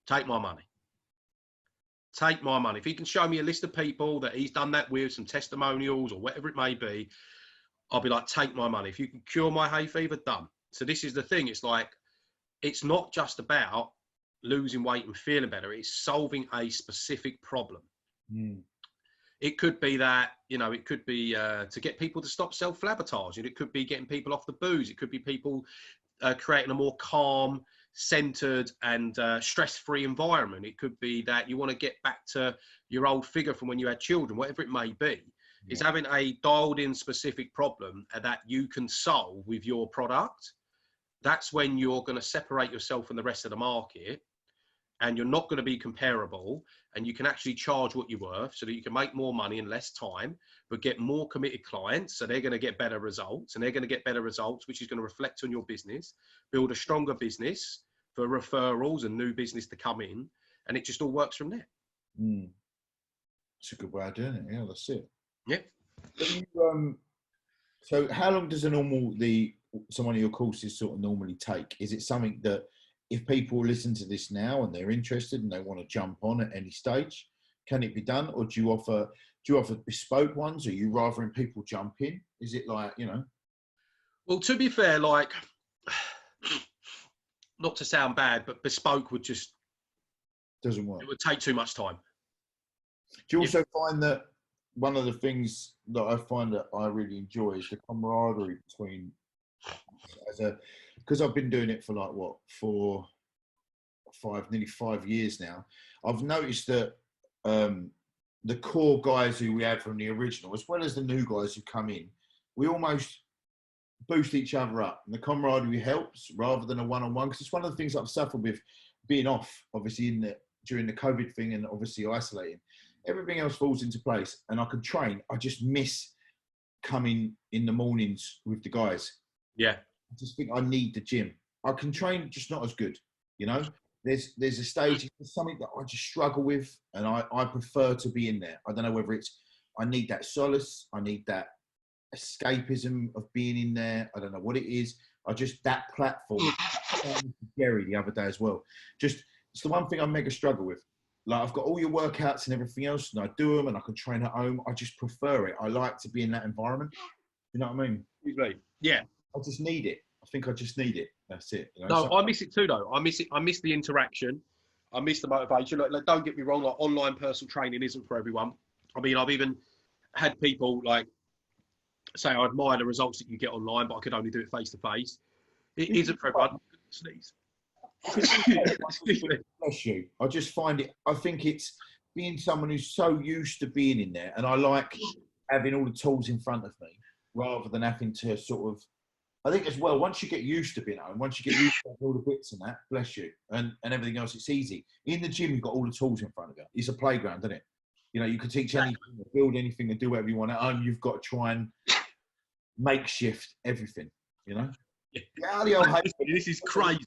take my money. Take my money. If he can show me a list of people that he's done that with, some testimonials or whatever it may be, I'll be like, take my money. If you can cure my hay fever, done. So this is the thing. It's like, it's not just about losing weight and feeling better. It's solving a specific problem. It could be that, you know, it could be to get people to stop self-sabotaging. It could be getting people off the booze. It could be people creating a more calm, centered and stress-free environment. It could be that you want to get back to your old figure from when you had children, whatever it may be. Is having a dialed in specific problem that you can solve with your product. That's when you're going to separate yourself from the rest of the market, and you're not going to be comparable, and you can actually charge what you're worth so that you can make more money in less time, but get more committed clients. So they're going to get better results, and they're going to get better results, which is going to reflect on your business, build a stronger business for referrals and new business to come in. And it just all works from there. It's a good way of doing it. Yeah, that's it. Yeah. So how long does one of your courses sort of normally take? Is it something that if people listen to this now and they're interested and they want to jump on at any stage, can it be done? Or do you offer bespoke ones, or you rather people jump in? Is it like, you know? Well, to be fair, like not to sound bad, but bespoke would just doesn't work. It would take too much time. Do you also find that one of the things that I find that I really enjoy is the camaraderie between, because I've been doing it for like nearly 5 years now. I've noticed that the core guys who we had from the original, as well as the new guys who come in, we almost boost each other up, and the camaraderie helps rather than a one-on-one. Because it's one of the things that I've suffered with being off, obviously during the COVID thing, and obviously isolating. Everything else falls into place, and I can train. I just miss coming in the mornings with the guys. Yeah, I just think I need the gym. I can train, just not as good. You know, there's a stage, there's something that I just struggle with, and I prefer to be in there. I don't know whether it's I need that solace, I need that escapism of being in there. I don't know what it is. That platform. Gary the other day as well. Just it's the one thing I mega struggle with. Like, I've got all your workouts and everything else, and I do them, and I can train at home. I just prefer it. I like to be in that environment. You know what I mean? Yeah. I just need it. I think I just need it. That's it. You know? No, I miss it too, though. I miss it. I miss the interaction. I miss the motivation. Like, don't get me wrong. Like, online personal training isn't for everyone. I mean, I've even had people like say, I admire the results that you get online, but I could only do it face to face. It isn't for everyone. Sneeze. Bless you. I just find it, I think it's being someone who's so used to being in there, and I like having all the tools in front of me rather than having to sort of, I think as well, once you get used to being at home, once you get used to all the bits and that, bless you, and everything else, it's easy. In the gym, you've got all the tools in front of you. It's a playground, isn't it? You know, you can teach anything, build anything, and do whatever you want. At home, you've got to try and makeshift everything, you know? Yeah, this is crazy.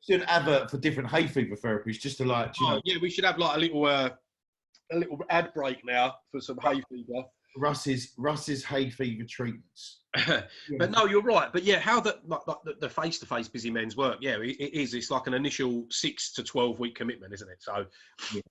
Should an advert for different hay fever therapies just to like, you know. Yeah, we should have like a little ad break now for some hay fever. Russ's hay fever treatments. But no, you're right. But yeah, how the face-to-face busy men's work, yeah, it is. It's like an initial 6 to 12 week commitment, isn't it? So, yeah.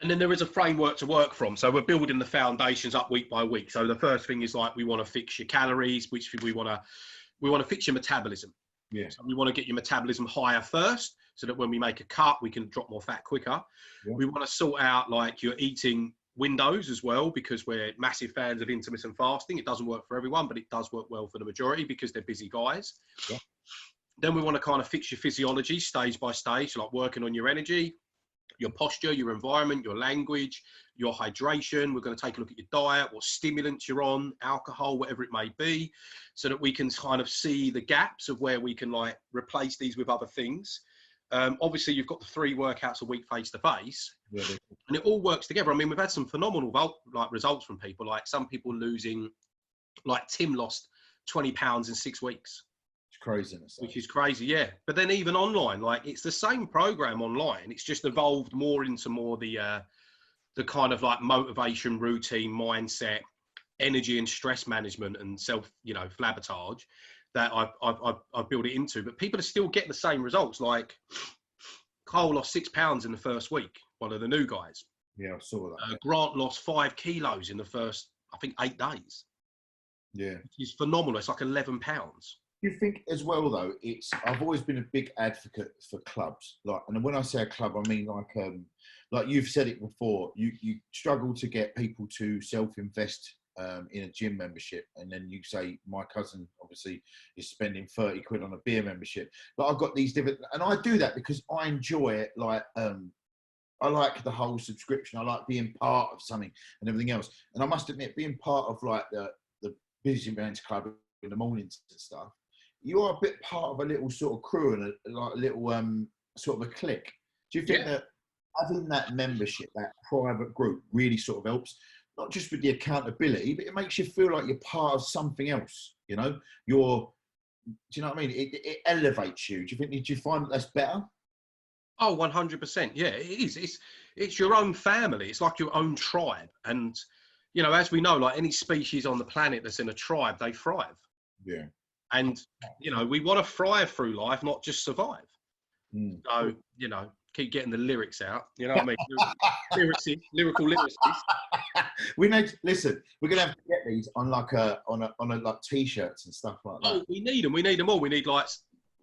And then there is a framework to work from. So we're building the foundations up week by week. So the first thing is like, we want to fix your calories, which we want to fix your metabolism. Yeah. So we want to get your metabolism higher first, so that when we make a cut, we can drop more fat quicker. Yeah. We want to sort out like your eating windows as well, because we're massive fans of intermittent fasting. It doesn't work for everyone, but it does work well for the majority because they're busy guys. Yeah. Then we want to kind of fix your physiology stage by stage, like working on your energy, your posture, your environment, your language, your hydration. We're going to take a look at your diet, what stimulants you're on, alcohol, whatever it may be, so that we can kind of see the gaps of where we can like replace these with other things. Obviously, you've got the 3 workouts a week face to face, and it all works together. I mean, we've had some phenomenal results from people. Like some people losing, like Tim lost 20 pounds in 6 weeks. Craziness, which is crazy, yeah. But then even online, like it's the same program online. It's just evolved more into the kind of like motivation, routine, mindset, energy, and stress management, and self, flabotage that I've built it into. But people are still getting the same results. Like Cole lost 6 pounds in the first week. One of the new guys. Yeah, I saw that. Grant lost 5 kilos in the first, I think, 8 days. Yeah, it's phenomenal. It's like 11 pounds. You think as well though, I've always been a big advocate for clubs. Like, and when I say a club, I mean like you've said it before, you struggle to get people to self-invest in a gym membership, and then you say my cousin obviously is spending 30 quid on a beer membership. But I've got these different, and I do that because I enjoy it. Like I like the whole subscription. I like being part of something and everything else. And I must admit, being part of like the Busy Men's Club in the mornings and stuff, you are a bit part of a little sort of crew and a little sort of a clique. Do you think that having that membership, that private group, really sort of helps, not just with the accountability, but it makes you feel like you're part of something else? You know, do you know what I mean? It elevates you. Do you find that that's better? Oh, 100%. Yeah, it is. It's your own family. It's like your own tribe. And, as we know, like any species on the planet that's in a tribe, they thrive. Yeah. And, we want to thrive through life, not just survive. So, keep getting the lyrics out. You know what I mean? Lyrical lyricists. Listen, we're going to have to get these on like T-shirts and stuff like that. Oh, we need them. We need them all. We need like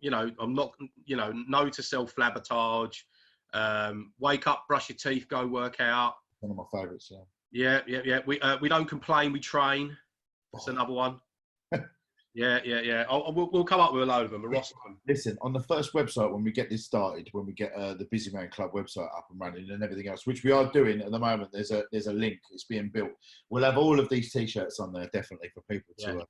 you know, I'm not, you know, no to self-sabotage. Wake up, brush your teeth, go work out. One of my favourites, yeah. Yeah. We don't complain, we train. That's another one. Yeah. We'll come up with a load of them. Listen, on the first website, when we get this started, when we get the Busy Man Club website up and running and everything else, which we are doing at the moment, there's a link. It's being built. We'll have all of these T-shirts on there, definitely, for people to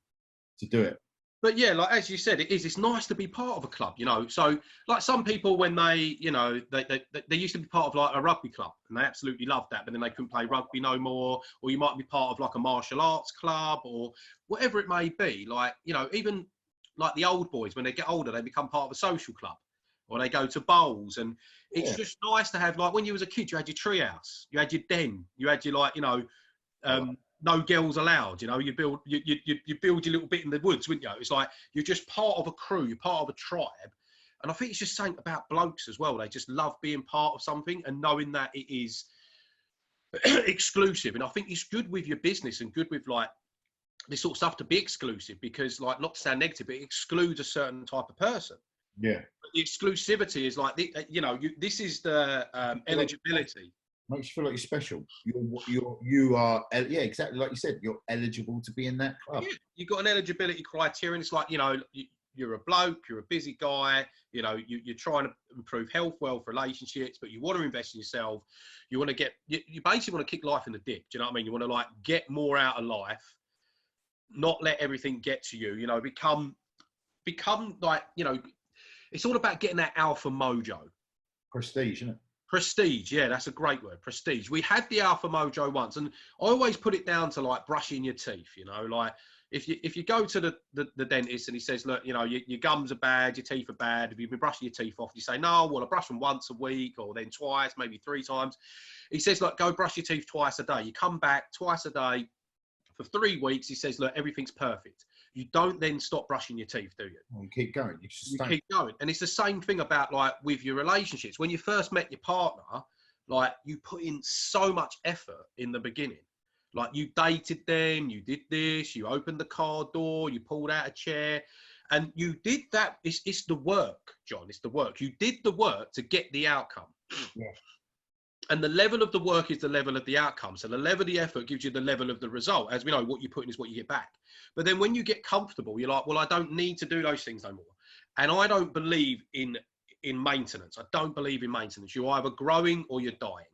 do it. But yeah, like as you said, it's nice to be part of a club, you know. So like some people, when they, you know, they used to be part of like a rugby club and they absolutely loved that, but then they couldn't play rugby no more. Or you might be part of like a martial arts club or whatever it may be. Like, you know, even like the old boys, when they get older, they become part of a social club or they go to bowls. And it's just nice to have, like, when you was a kid, you had your treehouse, you had your den, you had your, like, you know, no girls allowed, you know, you build your little bit in the woods, wouldn't you? It's like you're just part of a crew, you're part of a tribe. And I think it's just something about blokes as well. They just love being part of something and knowing that it is exclusive. And I think it's good with your business and good with like this sort of stuff to be exclusive, because, like, not to sound negative, but it excludes a certain type of person. Yeah. But the exclusivity is like, you know, this is the eligibility. Makes you feel like you're special. You are, yeah, exactly like you said. You're eligible to be in that club. Yeah, you've got an eligibility criterion. It's like, you know, you're a bloke, you're a busy guy. You know, you're trying to improve health, wealth, relationships, but you want to invest in yourself. You want to get, you basically want to kick life in the dip. Do you know what I mean? You want to like get more out of life, not let everything get to you. You know, become like, you know, it's all about getting that alpha mojo. Prestige, isn't it? Prestige, yeah, that's a great word. Prestige. We had the alpha mojo once, and I always put it down to like brushing your teeth. You know, like if you go to the dentist and he says, look, you know, your gums are bad, your teeth are bad. Have you been brushing your teeth off? You say, no, well, I brush them once a week, or then twice, maybe 3 times. He says, look, go brush your teeth twice a day. You come back twice a day for 3 weeks. He says, look, everything's perfect. You don't then stop brushing your teeth, do you? You keep going. You keep going. And it's the same thing about like with your relationships. When you first met your partner, like you put in so much effort in the beginning. Like you dated them, you did this, you opened the car door, you pulled out a chair, and you did that. It's the work, John. It's the work. You did the work to get the outcome. Yeah. And the level of the work is the level of the outcome. So the level of the effort gives you the level of the result. As we know, what you put in is what you get back. But then when you get comfortable, you're like, well, I don't need to do those things no more. And I don't believe in maintenance. I don't believe in maintenance. You're either growing or you're dying.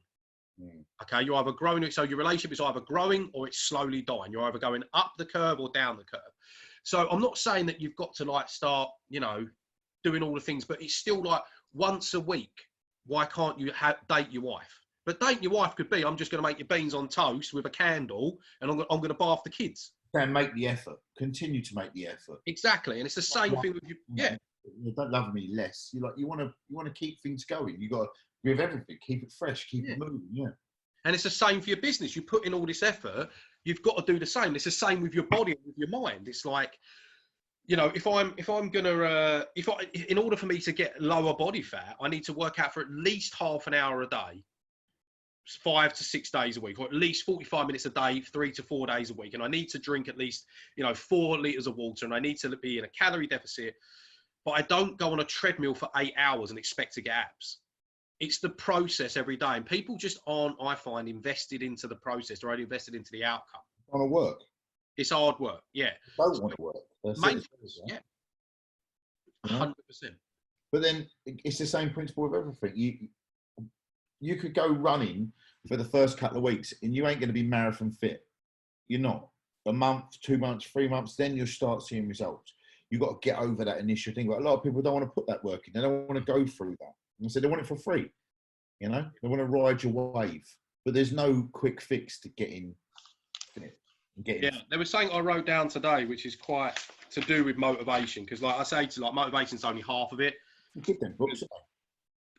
Okay, you're either growing. So your relationship is either growing or it's slowly dying. You're either going up the curve or down the curve. So I'm not saying that you've got to like start, you know, doing all the things, but it's still like once a week. Why can't you date your wife? But dating your wife could be, I'm just going to make your beans on toast with a candle and I'm going to bath the kids. And make the effort. Continue to make the effort. Exactly. And it's the same thing with you. Yeah. You don't love me less. You want to keep things going. You got to, with everything, keep it fresh, keep it moving. Yeah. And it's the same for your business. You put in all this effort, you've got to do the same. It's the same with your body and with your mind. It's like, you know, if in order for me to get lower body fat, I need to work out for at least half an hour a day, 5 to 6 days a week, or at least 45 minutes a day, 3 to 4 days a week. And I need to drink at least, you know, 4 liters of water, and I need to be in a calorie deficit. But I don't go on a treadmill for 8 hours and expect to get abs. It's the process every day. And people just aren't, I find, invested into the process. They're only invested into the outcome. Want to work. It's hard work. Yeah. Don't want to work. Maintenance, yeah. 100%. But then it's the same principle with everything. You could go running for the first couple of weeks and you ain't going to be marathon fit. You're not. A month, 2 months, 3 months, then you'll start seeing results. You've got to get over that initial thing. But a lot of people don't want to put that work in. They don't want to go through that. And so they want it for free. You know, they want to ride your wave. But there's no quick fix to getting it. Yeah, there was something I wrote down today, which is quite to do with motivation. Because, like I say, motivation's only half of it. Give them books.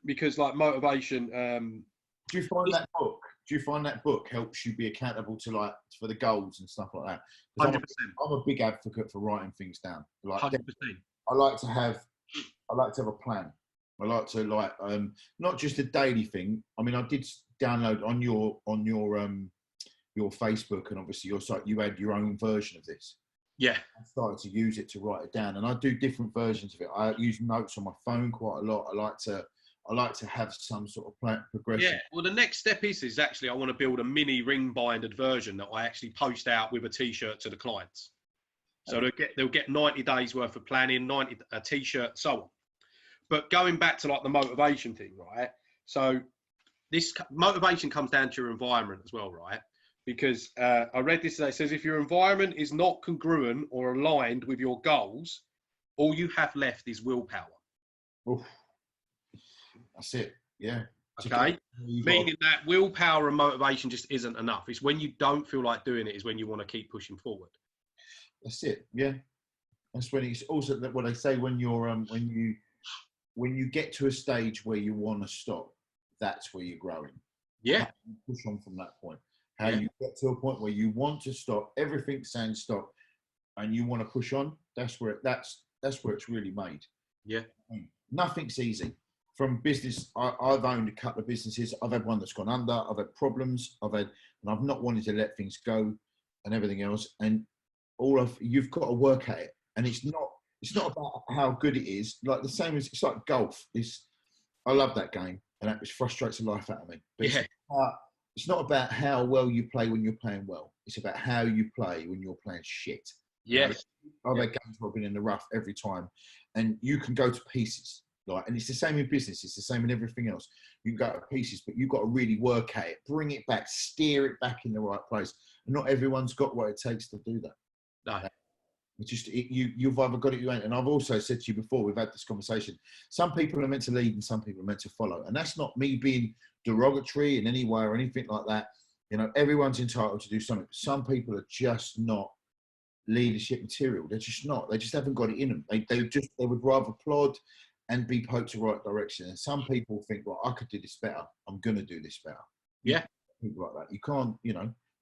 Because, like, motivation. Do you find that book helps you be accountable to for the goals and stuff like that? 100%. I'm a big advocate for writing things down. 100%. I like to have a plan. I like to not just a daily thing. I mean, I did download on your Facebook and obviously your site. You had your own version of this. Yeah. I started to use it to write it down, and I do different versions of it. I use notes on my phone quite a lot. I like to have some sort of plan progression. Yeah. Well, the next step is actually I want to build a mini ring binded version that I actually post out with a T-shirt to the clients. So they'll get 90 days worth of planning, a T-shirt, so on. But going back to like the motivation thing, right? So this motivation comes down to your environment as well, right? Because I read this today. It says if your environment is not congruent or aligned with your goals, all you have left is willpower. Oof. That's it. Yeah. Okay. Meaning that willpower and motivation just isn't enough. It's when you don't feel like doing it is when you want to keep pushing forward. That's it. Yeah. That's when it's also what they say when you're when you get to a stage where you want to stop, that's where you're growing. Yeah. How you push on from that point. How you get to a point where you want to stop, everything's saying stop, and you want to push on. That's where it's really made. Yeah. Nothing's easy. From business, I've owned a couple of businesses. I've had one that's gone under. I've had problems. And I've not wanted to let things go, and everything else. And you've got to work at it. And it's not about how good it is. Like the same as it's like golf. I love that game, and that just frustrates the life out of me. But it's not about how well you play when you're playing well. It's about how you play when you're playing shit. Yes. I've had games where I've been in the rough every time, and you can go to pieces. And it's the same in business. It's the same in everything else. You can go to pieces, but you've got to really work at it, bring it back, steer it back in the right place. And not everyone's got what it takes to do that. No. It's just you've either got it, you ain't. And I've also said to you before, we've had this conversation. Some people are meant to lead, and some people are meant to follow. And that's not me being derogatory in any way or anything like that. Everyone's entitled to do something. But some people are just not leadership material. They're just not. They just haven't got it in them. They would rather plod and be poked the right direction. And some people think, well, I could do this better. I'm going to do this better. Yeah. People like that. You can't,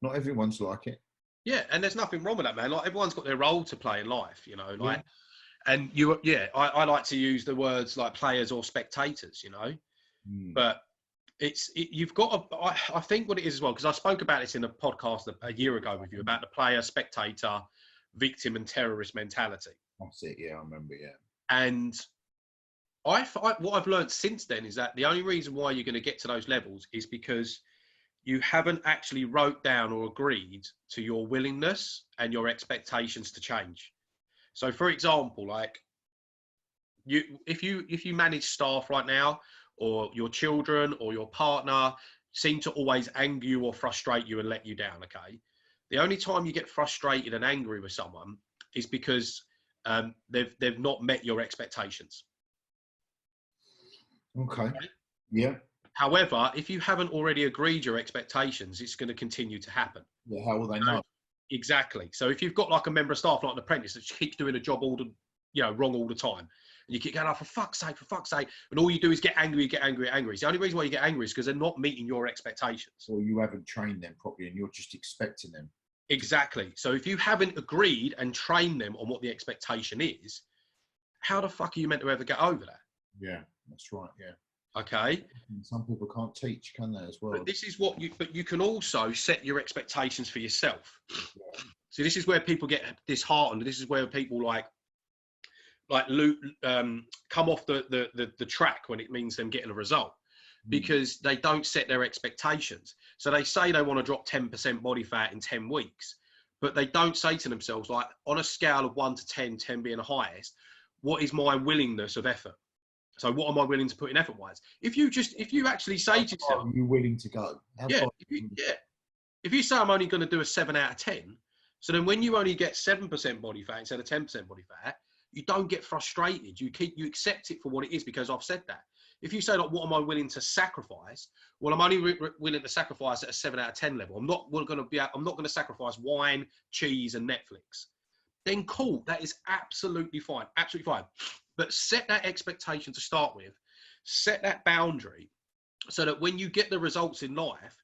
not everyone's like it. Yeah. And there's nothing wrong with that, man. Like everyone's got their role to play in life, and I like to use the words like players or spectators, but you've got to, I think what it is as well, because I spoke about this in a podcast a year ago with you about the player, spectator, victim and terrorist mentality. That's it. Yeah. I remember. Yeah. And what I've learned since then is that the only reason why you're going to get to those levels is because you haven't actually wrote down or agreed to your willingness and your expectations to change. So, for example, like if you manage staff right now, or your children or your partner seem to always anger you or frustrate you and let you down, okay? The only time you get frustrated and angry with someone is because they've not met your expectations. Okay. Yeah. However, if you haven't already agreed your expectations, it's going to continue to happen. Yeah, how will they know? Exactly. So if you've got like a member of staff, like an apprentice, that keeps doing a job wrong all the time, and you keep going, oh, for fuck's sake, and all you do is get angry. It's the only reason why you get angry is because they're not meeting your expectations. Or you haven't trained them properly and you're just expecting them. Exactly. So if you haven't agreed and trained them on what the expectation is, how the fuck are you meant to ever get over that? Yeah, that's right. Yeah. Okay. Some people can't teach, can they, as well? But this is but you can also set your expectations for yourself. Yeah. So this is where people get disheartened. This is where people like come off the track when it means them getting a result, because they don't set their expectations. So they say they want to drop 10% body fat in 10 weeks, but they don't say to themselves, like, on a scale of 1 to 10, 10 being the highest, what is my willingness of effort? So what am I willing to put in effort-wise? If you actually say to yourself, are you willing to go? If you say I'm only going to do a 7 out of 10, so then when you only get 7% body fat instead of 10% body fat, you don't get frustrated. You accept it for what it is, because I've said that. If you say, like, what am I willing to sacrifice? Well, I'm only willing to sacrifice at a 7 out of 10 level. I'm not going to sacrifice wine, cheese, and Netflix. Then cool, that is absolutely fine, But set that expectation to start with. Set that boundary so that when you get the results in life,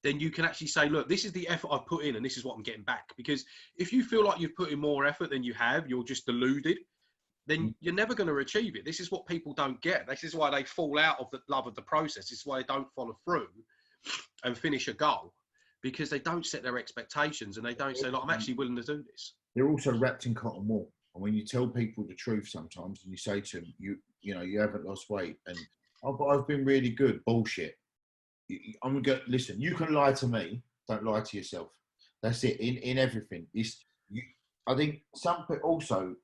then you can actually say, look, this is the effort I've put in and this is what I'm getting back. Because if you feel like you've put in more effort than you have, you're just deluded, then you're never going to achieve it. This is what people don't get. This is why they fall out of the love of the process. This is why they don't follow through and finish a goal, because they don't set their expectations and they don't say, look, I'm actually willing to do this. they're also wrapped in cotton wool. And when you tell people the truth sometimes, and you say to them, you know, you haven't lost weight, and oh, but I've been really good. Bullshit. I'm gonna listen. You can lie to me. Don't lie to yourself. That's it. In everything. I think something also.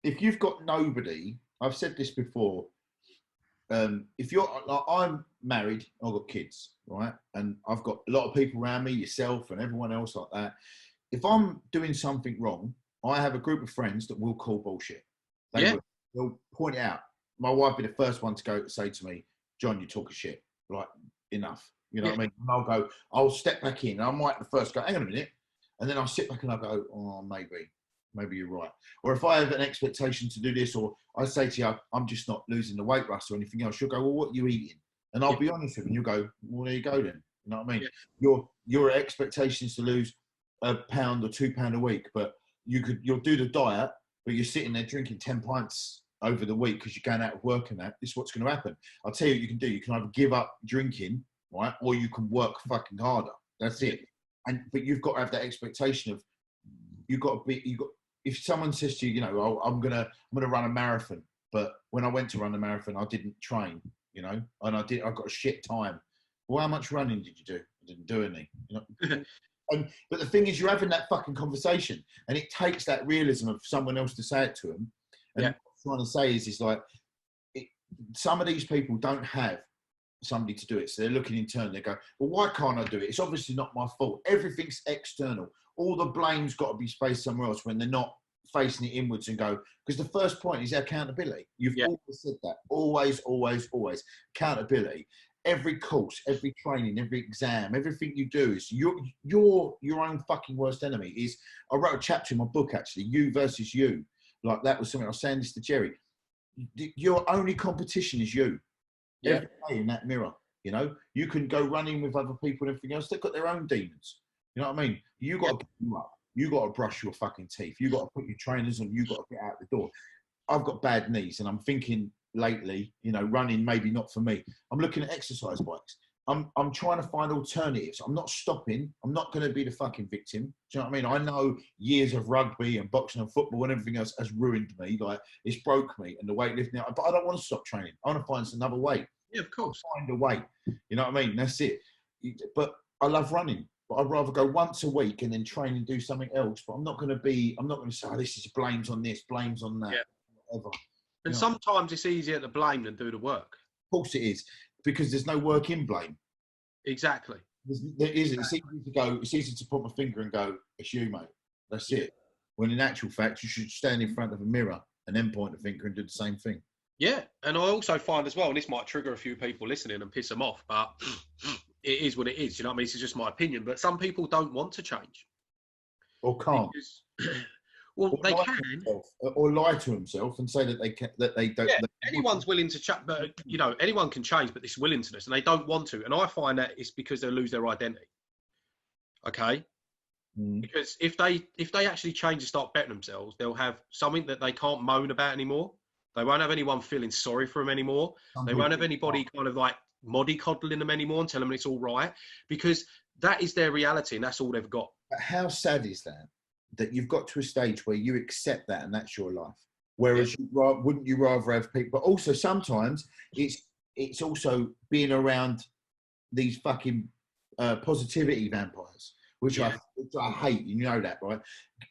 If you've got nobody, I've said this before. If you're like, I'm married, I've got kids, right, and I've got a lot of people around me, yourself and everyone else like that. If I'm doing something wrong, I have a group of friends that will call bullshit. They'll point it out. My wife be the first one to go say to me, John, you talk of shit. Like, enough. You know what I mean? And I'll step back in. I might the first go, hang on a minute. And then I'll sit back and I'll go, oh, maybe you're right. Or if I have an expectation to do this, or I say to you, I'm just not losing the weight, Russ, or anything else, you'll go, well, what are you eating? And I'll be honest with you, and you'll go, well, there you go then. You know what I mean? Your expectations to lose £1 or £2 a week, but you'll do the diet, but you're sitting there drinking 10 pints over the week because you're going out of work and that. This is what's going to happen. I'll tell you what you can do. You can either give up drinking, right, or you can work fucking harder. That's it. But you've got to have that expectation of if someone says to you, you know, I'm gonna run a marathon, but when I went to run the marathon, I didn't train, you know, and I got a shit time. Well, how much running did you do? I didn't do any, you know. But the thing is, you're having that fucking conversation, and it takes that realism of someone else to say it to them. And what I'm trying to say is like, some of these people don't have somebody to do it, so they're looking internally. They go, well, why can't I do it? It's obviously not my fault. Everything's external. All the blame's got to be spaced somewhere else when they're not facing it inwards and go, because the first point is accountability. You've always said that. Always, always, always. Accountability. Every course, every training, every exam, everything you do is your own fucking worst enemy. I wrote a chapter in my book, actually, You versus You. Like, that was something I was saying this to Jerry. Your only competition is you. Every day in that mirror, you know. You can go running with other people and everything else. They've got their own demons. You know what I mean? You got to get you up. You got to brush your fucking teeth. You got to put your trainers on. You got to get out the door. I've got bad knees, and I'm thinking lately, you know, running maybe not for me. I'm looking at exercise bikes. I'm trying to find alternatives. I'm not stopping. I'm not going to be the fucking victim. Do you know what I mean? I know years of rugby and boxing and football and everything else has ruined me. Like, it's broke me, and the weightlifting. But I don't want to stop training. I want to find another way. Yeah, of course. Find a way. You know what I mean? That's it. But I love running. But I'd rather go once a week and then train and do something else. But I'm not going to say, oh, this is blames on this, blames on that, whatever. And sometimes it's easier to blame than do the work. Of course it is, because there's no work in blame. Exactly. There isn't. It's easy to go. It's easy to put my finger and go, it's you, mate. That's it. When in actual fact, you should stand in front of a mirror and then point the finger and do the same thing. Yeah, and I also find as well, and this might trigger a few people listening and piss them off, but it is what it is. You know what I mean? This is just my opinion. But some people don't want to change. Or can't. Because, well, or they can. Or lie to himself and say that they can, that they don't. Yeah, anyone's willing to change, but you know, anyone can change, but this willingness, and they don't want to. And I find that it's because they lose their identity. Okay. Because if they actually change and start betting themselves, they'll have something that they can't moan about anymore. They won't have anyone feeling sorry for them anymore. They won't have anybody kind of like mollycoddling them anymore and telling them it's all right, because that is their reality and that's all they've got. But how sad is that? That you've got to a stage where you accept that and that's your life. Whereas wouldn't you rather have people? But also sometimes it's also being around these fucking positivity vampires, which I hate. You know that, right?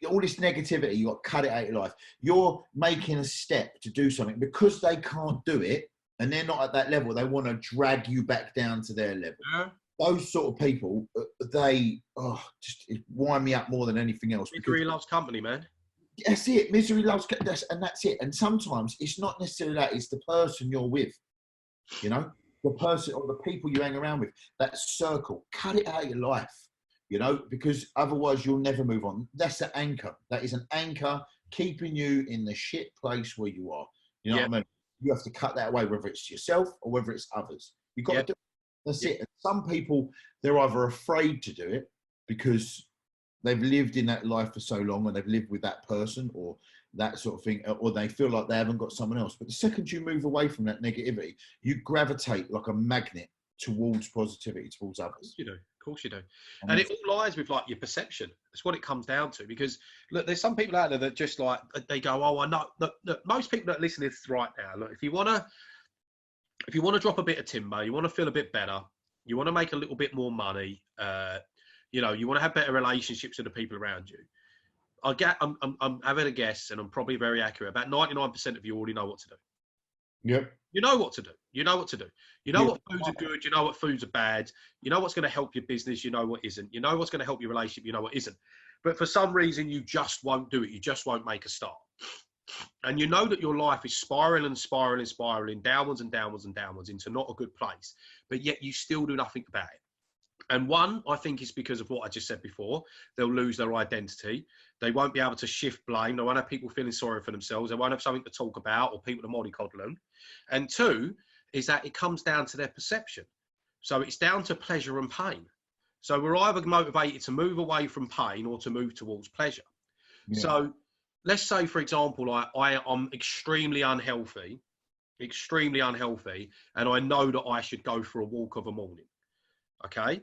All this negativity, you got to cut it out of your life. You're making a step to do something because they can't do it and they're not at that level. They want to drag you back down to their level. Yeah. Those sort of people, they just wind me up more than anything else. Misery loves company, man. That's it. Misery loves, and that's it. And sometimes it's not necessarily that. It's the person you're with, you know, the person or the people you hang around with. That circle, cut it out of your life, you know, because otherwise you'll never move on. That's the anchor. That is an anchor keeping you in the shit place where you are. You know what I mean? You have to cut that away, whether it's yourself or whether it's others. You've got to do it. That's it. And some people, they're either afraid to do it because they've lived in that life for so long and they've lived with that person or that sort of thing, or they feel like they haven't got someone else. But the second you move away from that negativity, you gravitate like a magnet towards positivity, towards others. You know, Of course you do. And it all lies with like your perception. That's what it comes down to. Because look, there's some people out there that just like, they go, oh, I know. Look, most people that listen to this right now, look, if you want to drop a bit of timber, you want to feel a bit better, you want to make a little bit more money, you know, you want to have better relationships with the people around you. I'm having a guess, and I'm probably very accurate. About 99% of you already know what to do. Yep. You know what to do. You know what to do. You know what foods are good. You know what foods are bad. You know what's going to help your business. You know what isn't. You know what's going to help your relationship. You know what isn't. But for some reason, you just won't do it. You just won't make a start. And you know that your life is spiraling and spiraling and spiraling downwards and downwards and downwards into not a good place. But yet you still do nothing about it. And one, I think, is because of what I just said before. They'll lose their identity. They won't be able to shift blame. They won't have people feeling sorry for themselves. They won't have something to talk about or people to mollycoddle them. And two, is that it comes down to their perception. So it's down to pleasure and pain. So we're either motivated to move away from pain or to move towards pleasure. Yeah. So let's say, for example, I'm extremely unhealthy, and I know that I should go for a walk of a morning. Okay?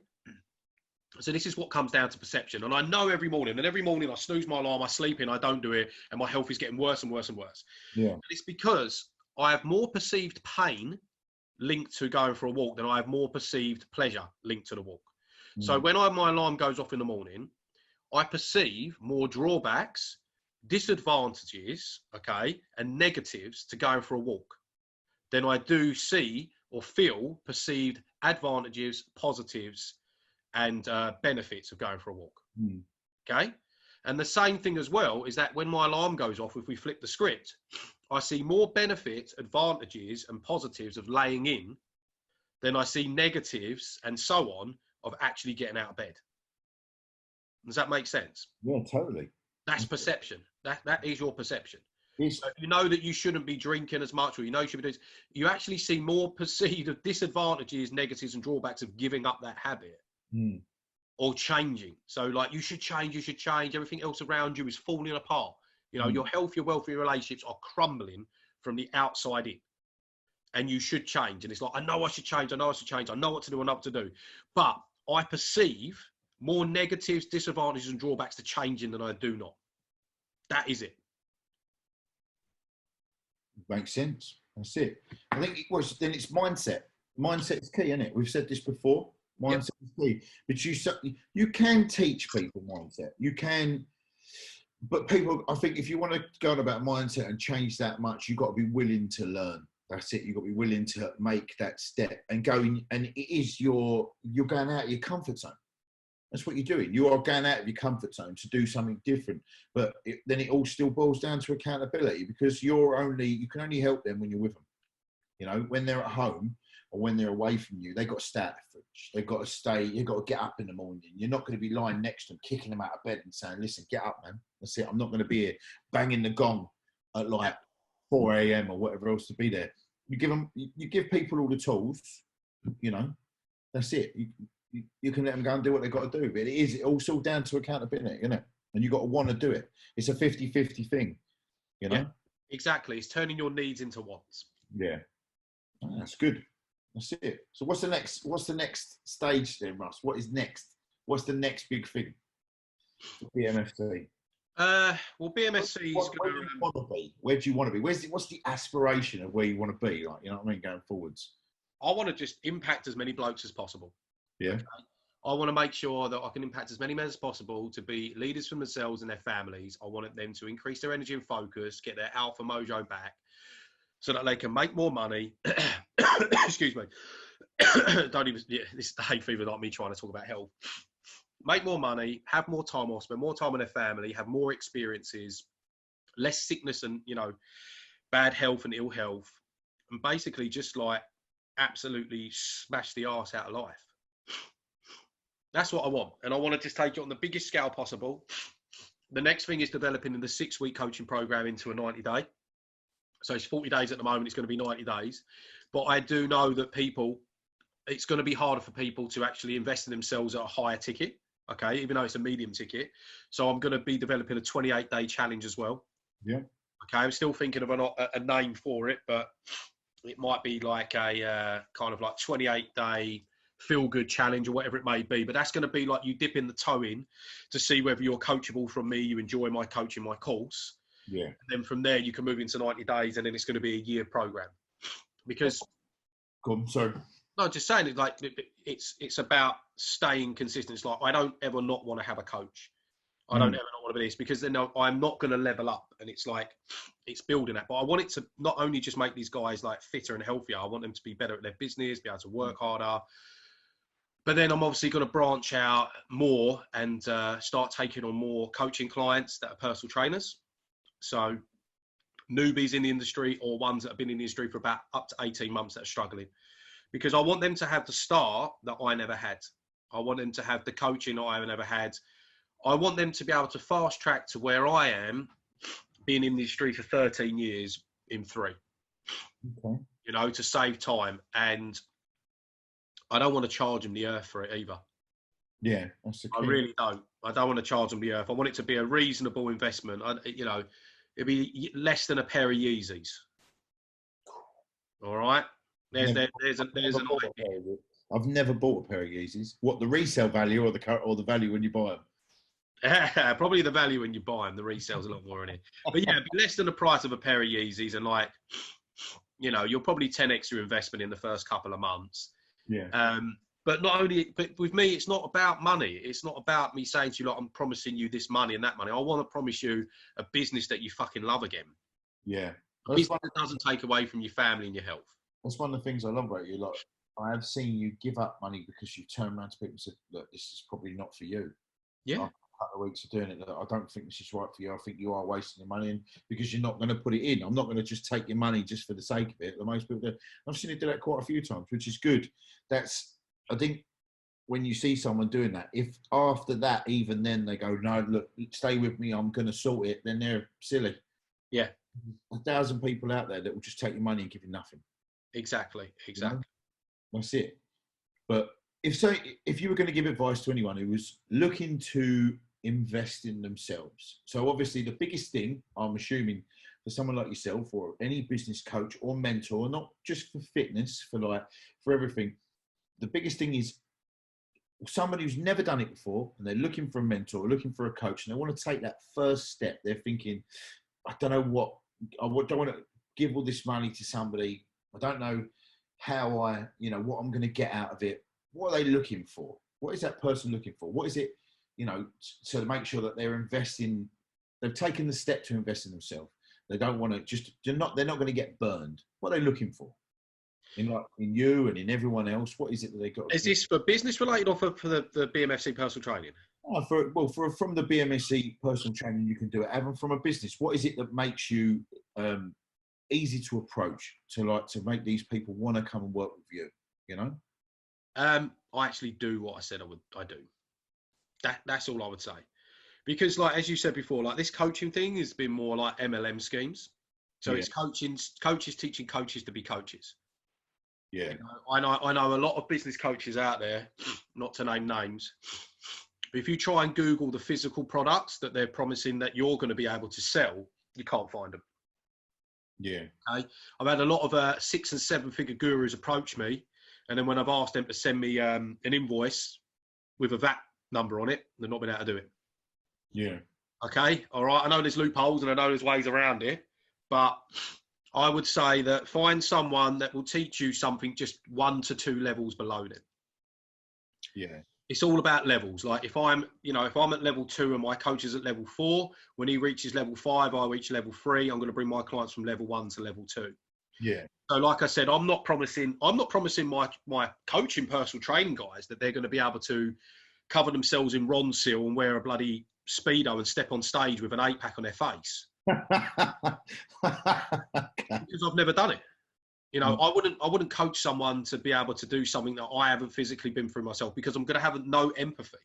So this is what comes down to perception. And I know every morning I snooze my alarm, I sleep in, I don't do it, and my health is getting worse and worse and worse. Yeah. And it's because I have more perceived pain linked to going for a walk than I have more perceived pleasure linked to the walk. Mm. So when my alarm goes off in the morning, I perceive more drawbacks, disadvantages, okay, and negatives to going for a walk than I do see or feel perceived advantages, positives, and benefits of going for a walk. Mm. Okay. And the same thing as well is that when my alarm goes off, if we flip the script, I see more benefits, advantages, and positives of laying in than I see negatives and so on of actually getting out of bed. Does that make sense? Yeah, totally. That's perception. That is your perception. So if you know that you shouldn't be drinking as much, or you know you should be doing, you actually see more perceived of disadvantages, negatives, and drawbacks of giving up that habit. Mm. Or changing. So like, you should change, everything else around you is falling apart. You know, your health, your wealth, your relationships are crumbling from the outside in. And you should change. And it's like, I know I should change, I know what to do, I know what to do. But I perceive more negatives, disadvantages, and drawbacks to changing than I do not. That is it. Makes sense. That's it. I think then it's mindset. Mindset is key, isn't it? We've said this before. Mindset is key. But you can teach people mindset. You can, but people, I think if you want to go on about mindset and change that much, you've got to be willing to learn. That's it. You've got to be willing to make that step and going. And it is you're going out of your comfort zone. That's what you're doing. You are going out of your comfort zone to do something different. But then it all still boils down to accountability, because you can only help them when you're with them. You know, when they're at home or when they're away from you, they've got to stay at the fridge. They've got to stay. You've got to get up in the morning. You're not going to be lying next to them, kicking them out of bed and saying, listen, get up, man. That's it. I'm not going to be here banging the gong at like 4 a.m. or whatever else to be there. You give people all the tools, you know, that's it. You can let them go and do what they've got to do. But it's all down to accountability, isn't it? And you've got to want to do it. It's a 50-50 thing, you know? Yeah, exactly. It's turning your needs into wants. Yeah. Oh, that's good. That's it. So what's the next stage then, Russ? What is next? What's the next big thing for BMFC? Well, BMFC is where do you want to be? Where do you want to be? What's the aspiration of where you want to be? Like, you know what I mean, going forwards. I want to just impact as many blokes as possible. Yeah. Okay? I want to make sure that I can impact as many men as possible to be leaders for themselves and their families. I want them to increase their energy and focus, get their alpha mojo back, so that they can make more money. Excuse me. This is the hay fever, not me trying to talk about health. Make more money, have more time off, spend more time with their family, have more experiences, less sickness and, you know, bad health and ill health, and basically just like absolutely smash the arse out of life. That's what I want. And I want to just take it on the biggest scale possible. The next thing is developing the 6-week coaching program into a 90-day. So it's 40 days at the moment. It's going to be 90 days. But I do know that it's going to be harder for people to actually invest in themselves at a higher ticket. Okay. Even though it's a medium ticket. So I'm going to be developing a 28-day challenge as well. Yeah. Okay. I'm still thinking of a name for it, but it might be like a kind of like 28-day feel-good challenge or whatever it may be. But that's going to be like you dipping the toe in to see whether you're coachable from me, you enjoy my coaching, my course. Yeah. And then from there, you can move into 90 days, and then it's going to be a year program. Because... Go on, sorry. No, just saying it, like, it's about staying consistent. It's like, I don't ever not want to have a coach. I don't ever not want to be this, because then I'm not going to level up, and it's like, it's building that. But I want it to not only just make these guys like fitter and healthier, I want them to be better at their business, be able to work harder. But then I'm obviously going to branch out more and start taking on more coaching clients that are personal trainers. So newbies in the industry, or ones that have been in the industry for about up to 18 months that are struggling. Because I want them to have the start that I never had. I want them to have the coaching that I never had. I want them to be able to fast track to where I am, being in the industry for 13 years in 3. Okay. You know, to save time. And I don't want to charge them the earth for it either. Yeah, that's the key. I really don't. I don't want to charge them the earth. I want it to be a reasonable investment. It'd be less than a pair of Yeezys. All right? There's an idea. I've never bought a pair of Yeezys. What, the resale value or the value when you buy them? Probably the value when you buy them. The resale's a lot more in it. But yeah, it'd be less than the price of a pair of Yeezys, and like, you know, you're probably 10x your investment in the first couple of months. Yeah. But not only, but with me, it's not about money. It's not about me saying to you, like, I'm promising you this money and that money. I want to promise you a business that you fucking love again. Yeah. A business that doesn't take away from your family and your health. That's one of the things I love about you. Like, I have seen you give up money because you turn around to people and said, look, this is probably not for you. Yeah. After a couple of weeks of doing it, I don't think this is right for you. I think you are wasting your money, and because you're not going to put it in. I'm not going to just take your money just for the sake of it. The most people do. I've seen you do that quite a few times, which is good. I think when you see someone doing that, if after that, even then they go, no, look, stay with me, I'm going to sort it, then they're silly. Yeah. 1,000 people out there that will just take your money and give you nothing. Exactly. You know? That's it. But if you were going to give advice to anyone who was looking to invest in themselves, so obviously the biggest thing, I'm assuming, for someone like yourself or any business coach or mentor, not just for fitness, for everything, the biggest thing is somebody who's never done it before, and they're looking for a mentor, looking for a coach, and they want to take that first step. They're thinking, I don't know what, I don't want to give all this money to somebody. I don't know how what I'm going to get out of it. What are they looking for? What is that person looking for? What is it, to make sure that they're investing, they've taken the step to invest in themselves. They don't want to they're not going to get burned. What are they looking for? In you and in everyone else, what is it that they got? Is this for business related or for the BMFC personal training? From the BMFC personal training, you can do it. Even from a business, what is it that makes you easy to approach to make these people want to come and work with you? I actually do what I said I do. That's all I would say, because like as you said before, like this coaching thing has been more like MLM schemes. So it's coaches teaching coaches to be coaches. Yeah, I know a lot of business coaches out there, not to name names, but if you try and Google the physical products that they're promising that you're going to be able to sell, you can't find them. Yeah. Okay. I've had a lot of 6 and 7 figure gurus approach me, and then when I've asked them to send me an invoice with a VAT number on it, they've not been able to do it. Yeah. Okay. All right. I know there's loopholes and I know there's ways around it, but I would say that find someone that will teach you something just 1 to 2 levels below them. Yeah. It's all about levels. Like if I'm at level 2 and my coach is at level 4, when he reaches level 5, I reach level 3. I'm going to bring my clients from level 1 to level 2. Yeah. So like I said, I'm not promising my coaching personal training guys that they're going to be able to cover themselves in Ronseal and wear a bloody Speedo and step on stage with an 8-pack on their face. Because I've never done it. I wouldn't coach someone to be able to do something that I haven't physically been through myself, because I'm going to have no empathy.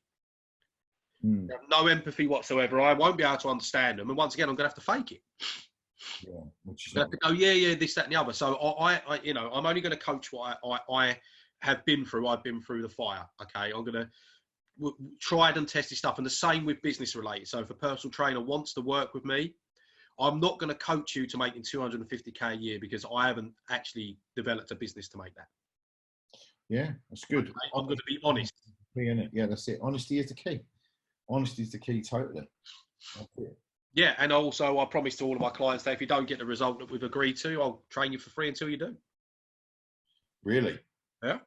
No empathy whatsoever. I won't be able to understand them. And once again, I'm going to have to fake it. Yeah. Which is I have to go, yeah, this, that, and the other. So I'm only going to coach what I have been through. I've been through the fire. Okay. I'm going to tried and tested stuff. And the same with business related. So if a personal trainer wants to work with me, I'm not going to coach you to making 250K a year, because I haven't actually developed a business to make that. Yeah, that's good. Okay, I'm going to be honest. Yeah, that's it. Honesty is the key. Honesty is the key, totally. That's it. Yeah, and also I promise to all of my clients that if you don't get the result that we've agreed to, I'll train you for free until you do. Really? Yeah.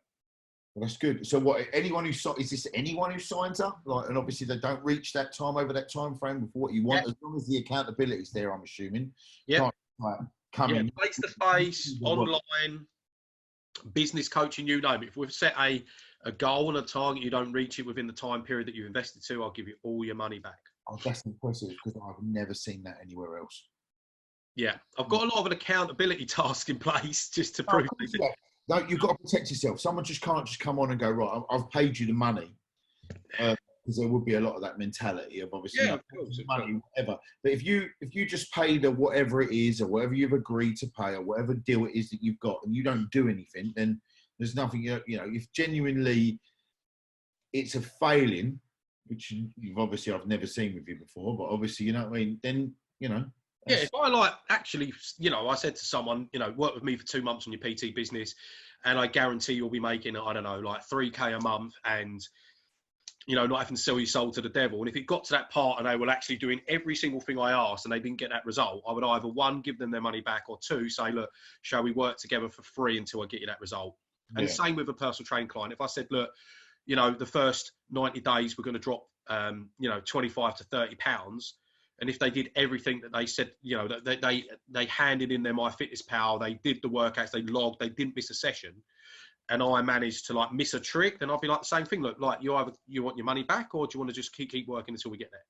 Well, that's good. So, what? Anyone who is this anyone who signs up? Like, and obviously they don't reach that time over that time frame before what you want. Yeah. As long as the accountability is there, I'm assuming. Yeah. Can't, like, come in face to face, online, business coaching, you name it. If we've set a goal and a target, you don't reach it within the time period that you've invested to, I'll give you all your money back. Oh, that's impressive because I've never seen that anywhere else. Yeah, I've got a lot of an accountability task in place just to prove it. Yeah. No, you've got to protect yourself. Someone just can't just come on and go, right, I've paid you the money. Because there would be a lot of that mentality of obviously, yeah, of course, money, whatever. But if you just pay the whatever it is or whatever you've agreed to pay or whatever deal it is that you've got and you don't do anything, then there's nothing, if genuinely it's a failing, which I've never seen with you before, but obviously, you know what I mean, then, yeah, if I I said to someone, work with me for 2 months on your PT business and I guarantee you'll be making, I don't know, like 3K a month and, not having to sell your soul to the devil. And if it got to that part and they were actually doing every single thing I asked and they didn't get that result, I would either 1, give them their money back, or 2, say, look, shall we work together for free until I get you that result? Yeah. And same with a personal training client. If I said, look, the first 90 days, we're going to drop, 25 to 30 pounds. And if they did everything that they said, that they handed in their MyFitnessPal, they did the workouts, they logged, they didn't miss a session, and I managed to miss a trick, then I'll be like the same thing. Look, you want your money back, or do you want to just keep working until we get there?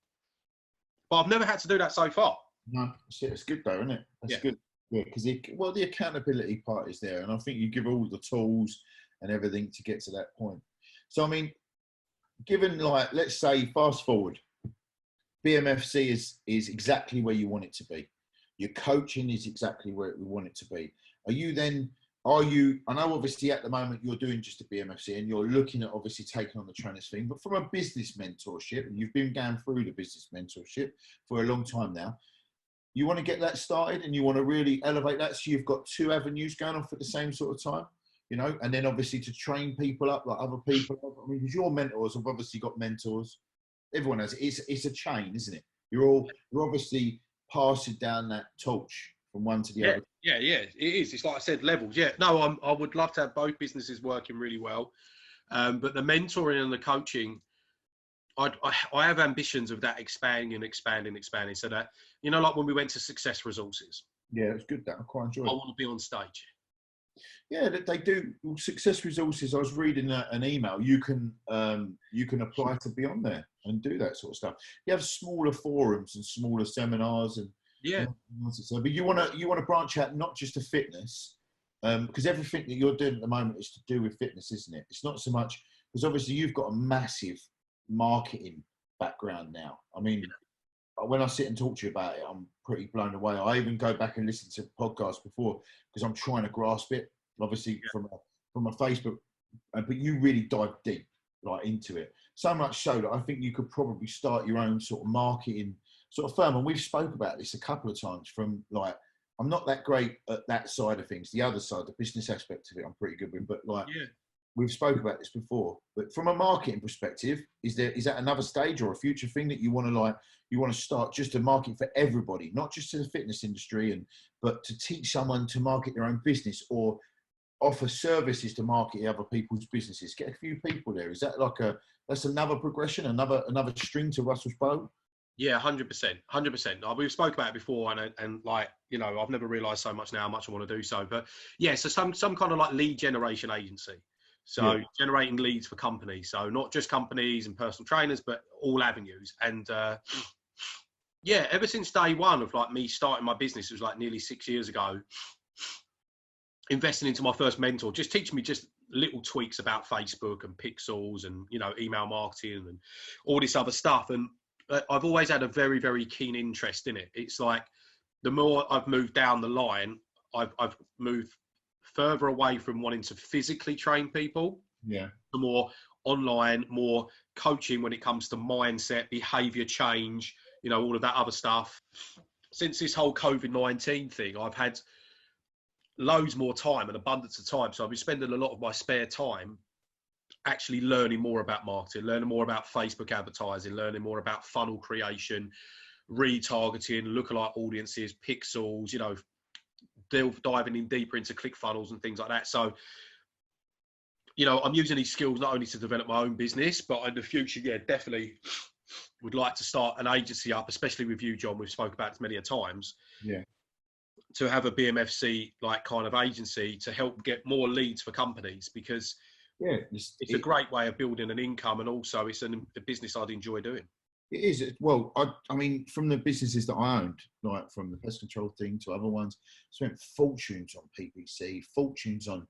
But I've never had to do that so far. No, it's good though, isn't it? That's good. Yeah, because the accountability part is there, and I think you give all the tools and everything to get to that point. So, I mean, given let's say fast forward, BMFC is exactly where you want it to be. Your coaching is exactly where we want it to be. I know obviously at the moment you're doing just a BMFC and you're looking at obviously taking on the trainers thing, but from a business mentorship, and you've been going through the business mentorship for a long time now, you want to get that started and you want to really elevate that. So you've got 2 avenues going off at the same sort of time, and then obviously to train people up like other people. I mean, because your mentors have obviously got mentors. Everyone has. It's a chain, isn't it? You're obviously passing down that torch from one to the other. Yeah, it is. It's like I said, levels. Yeah, no, I would love to have both businesses working really well, but the mentoring and the coaching, I have ambitions of that expanding. So that like when we went to Success Resources. Yeah, it's good. That I quite enjoy. I want to be on stage. Yeah, they do. Success Resources. I was reading an email. You can apply to be on there and do that sort of stuff. You have smaller forums and smaller seminars and but you want to branch out not just to fitness, because everything that you're doing at the moment is to do with fitness, isn't it? It's not so much because obviously you've got a massive marketing background now. I mean, when I sit and talk to you about it, I'm pretty blown away. I even go back and listen to podcasts before because I'm trying to grasp it. Obviously from a Facebook, but you really dive deep into it. So much so that I think you could probably start your own sort of marketing sort of firm. And we've spoke about this a couple of times from I'm not that great at that side of things. The other side, the business aspect of it, I'm pretty good with. But we've spoke about this before. But from a marketing perspective, is that another stage or a future thing that you want to start just to market for everybody, not just to the fitness industry, but to teach someone to market their own business or offer services to market other people's businesses? Get a few people there. Is that that's another progression, another string to Russell's bow? Yeah, 100%. We've spoke about it before, and I've never realised so much now how much I want to do so. But yeah, so some kind of lead generation agency. So generating leads for companies. So not just companies and personal trainers, but all avenues. And ever since day one of me starting my business, it was nearly 6 years ago, investing into my first mentor, just teaching me just little tweaks about Facebook and pixels and, email marketing and all this other stuff. And I've always had a very, very keen interest in it. It's the more I've moved down the line, I've moved further away from wanting to physically train people. Yeah. To more online, more coaching when it comes to mindset, behavior change, all of that other stuff. Since this whole COVID-19 thing, I've had loads more time and abundance of time. So I've been spending a lot of my spare time actually learning more about marketing, learning more about Facebook advertising, learning more about funnel creation, retargeting, lookalike audiences, pixels, you know, diving in deeper into ClickFunnels and things like that. So, you know, I'm using these skills not only to develop my own business, but in the future, yeah, definitely would like to start an agency up, especially with you, John. We've spoke about this many a times. Yeah. To have a BMFC like kind of agency to help get more leads for companies, because it's a great way of building an income, and also it's a business I'd enjoy doing. It is. Well, I mean, from the businesses that I owned, like from the pest control thing to other ones, spent fortunes on PPC, fortunes on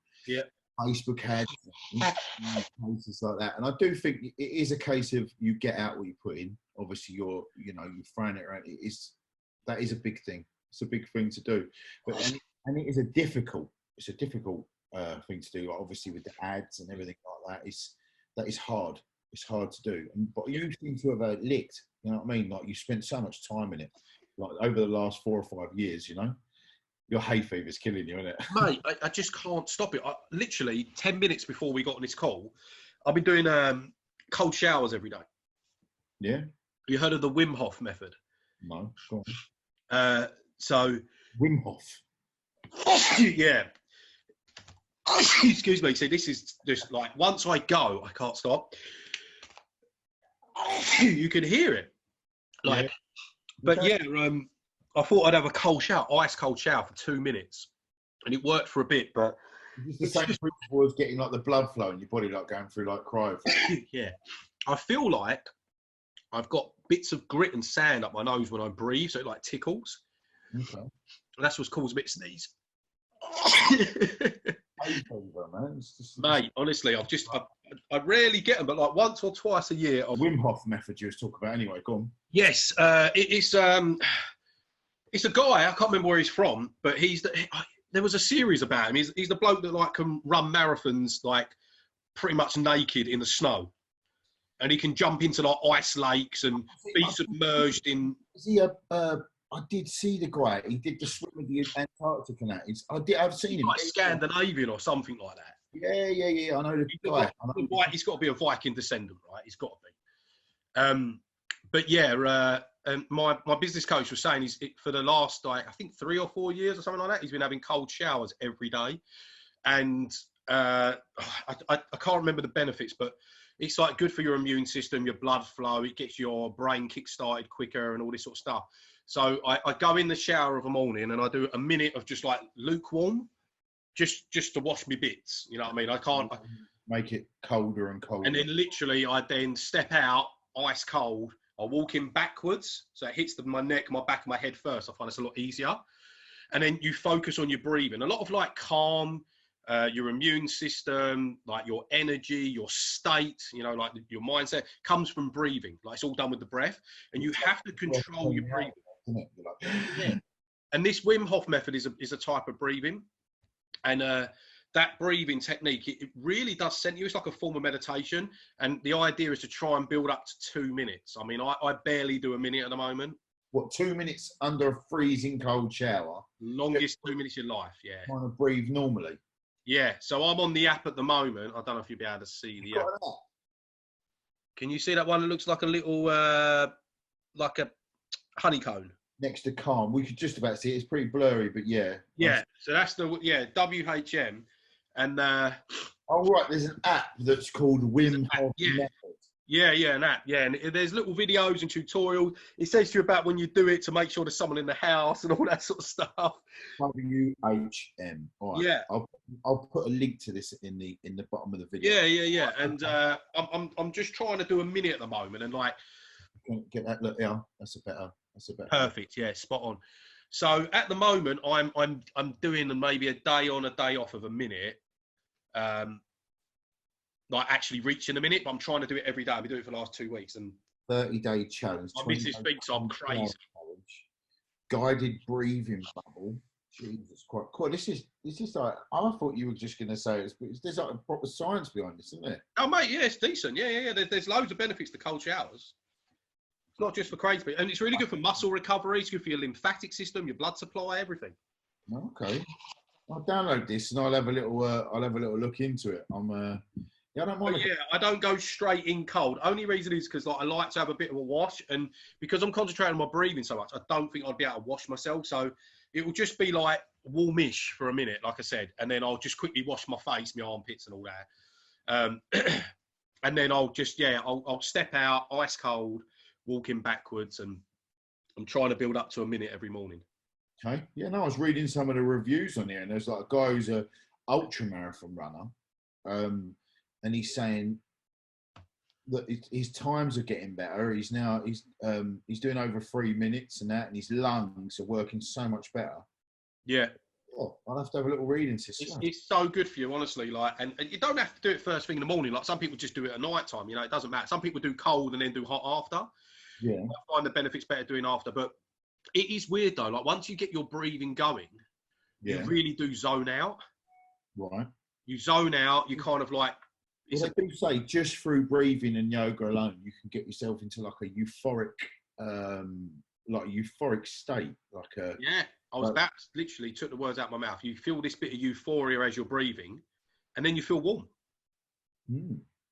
Facebook ads, places like that. And I do think it is a case of you get out what you put in. Obviously, you're throwing it around. That is a big thing. It's a big thing to do, but and it is a difficult thing to do. Like obviously with the ads and everything like that, that is hard. It's hard to do. But you seem to have licked. You know what I mean? Like you spent so much time in it, like over the last 4 or 5 years. You know, your hay fever's killing you, isn't it? Mate, I just can't stop it. Literally 10 minutes before we got on this call, I've been doing cold showers every day. Yeah. You heard of the Wim Hof method? No. Go on. So Wim Hof. Yeah. Excuse me. See, this is just like once I go, I can't stop. You can hear it. Like, but yeah, I thought I'd have a cold shower, ice cold shower for 2 minutes, and it worked for a bit. But it's the same principle as getting like the blood flow in your body, like going through like cryo. Yeah, I feel like I've got bits of grit and sand up my nose when I breathe, so it like tickles. Okay. And that's what's caused a bit of sneeze. Mate, honestly, I rarely get them, but like once or twice a year. Wim Hof method you was talking about anyway. Go on. Yes, it's a guy. I can't remember where he's from, but there was a series about him. He's the bloke that like can run marathons like pretty much naked in the snow, and he can jump into like ice lakes and be submerged in. Is he I did see the guy. He did the swim with the Antarctic and that. I've seen him. Like Scandinavian or something like that. Yeah. I know the guy. He's got to be a Viking descendant, right? He's got to be. But yeah, my business coach was saying for the last I think 3 or 4 years or something like that, he's been having cold showers every day, and I can't remember the benefits, but it's like good for your immune system, your blood flow. It gets your brain kick-started quicker and all this sort of stuff. So I go in the shower of a morning and I do a minute of just like lukewarm, just to wash me bits. You know what I mean? I can't make it colder and colder. And then literally I then step out ice cold. I walk in backwards, so it hits my neck, my back, and my head first. I find it's a lot easier. And then you focus on your breathing. A lot of like calm, your immune system, like your energy, your state, you know, like your mindset comes from breathing. Like it's all done with the breath, and you have to control your breathing. Yeah. And this Wim Hof method is a type of breathing, and that breathing technique, it really does center you. It's like a form of meditation, and the idea is to try and build up to 2 minutes. I mean, I barely do a minute at the moment. What, 2 minutes under a freezing cold shower? Longest 2 minutes of your life, yeah. Trying to breathe normally. Yeah, so I'm on the app at the moment. I don't know if you'll be able to see the app. Can you see that one that looks like a little, like a honeycomb? Next to Calm. We could just about see it. It's pretty blurry, but yeah. Yeah, so that's WHM. And oh, right, there's an app that's called Wim Hof Method. Yeah, an app. Yeah, and there's little videos and tutorials. It says to you about when you do it to make sure there's someone in the house and all that sort of stuff. WHM. All right. Yeah. I'll put a link to this in the bottom of the video. Yeah. And I'm just trying to do a minute at the moment, and like get that look. Yeah, that's a better. Perfect. Yeah, spot on. So at the moment, I'm doing maybe a day on, a day off of a minute. Like actually reaching a minute, but I'm trying to do it every day. I've been doing it for the last 2 weeks, and 30-day challenge. My missus thinks I'm crazy. Guided breathing bubble. Jesus, quite cool. This is like, I thought you were just going to say there's like a proper science behind this, isn't there? Oh mate, yeah, it's decent. Yeah. There's loads of benefits to cold showers. It's not just for crazy people, and it's really good for muscle recovery. It's good for your lymphatic system, your blood supply, everything. Okay. I'll download this and I'll have a little look into it. Yeah, I don't mind. Yeah, I don't go straight in cold. Only reason is because I like to have a bit of a wash, and because I'm concentrating on my breathing so much, I don't think I'd be able to wash myself. So it will just be like warmish for a minute, like I said, and then I'll just quickly wash my face, my armpits, and all that. And then I'll step out ice cold, walking backwards, and I'm trying to build up to a minute every morning. Okay. Yeah, no, I was reading some of the reviews on here, and there's like a guy who's a ultra marathon runner, and he's saying that his times are getting better. He's doing over 3 minutes and that, and his lungs are working so much better. Yeah. Oh, I'll have to have a little read into this. It's so good for you, honestly. And you don't have to do it first thing in the morning. Like some people just do it at night time. It doesn't matter. Some people do cold and then do hot after. Yeah. I find the benefits better doing after, but it is weird though. Like once you get your breathing going, you really do zone out. Right. You zone out. You kind of like. Well, they do say just through breathing and yoga alone, you can get yourself into like a euphoric state. Yeah, I was about to literally took the words out of my mouth. You feel this bit of euphoria as you're breathing, and then you feel warm.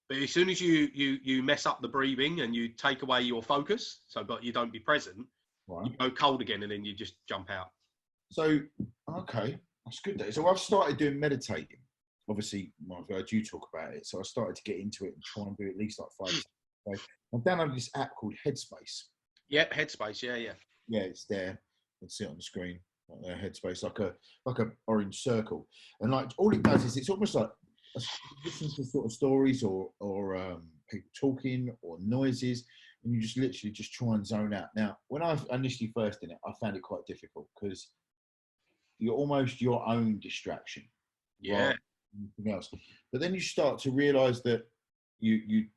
But as soon as you mess up the breathing and you take away your focus, but you don't be present, you go cold again, and then you just jump out. So, okay, that's good. So I've started doing meditating. Obviously, I've heard you talk about it, so I started to get into it and try and do at least like 5 times a day. I've downloaded this app called Headspace. Yep, Headspace. Yeah. Yeah, it's there. You can see it on the screen. Like there, Headspace, like a orange circle, and like all it does is it's almost like listening to sort of stories or people talking or noises, and you just literally just try and zone out. Now, when I initially first did it, I found it quite difficult because you're almost your own distraction. Yeah. Anything else, but then you start to realize that you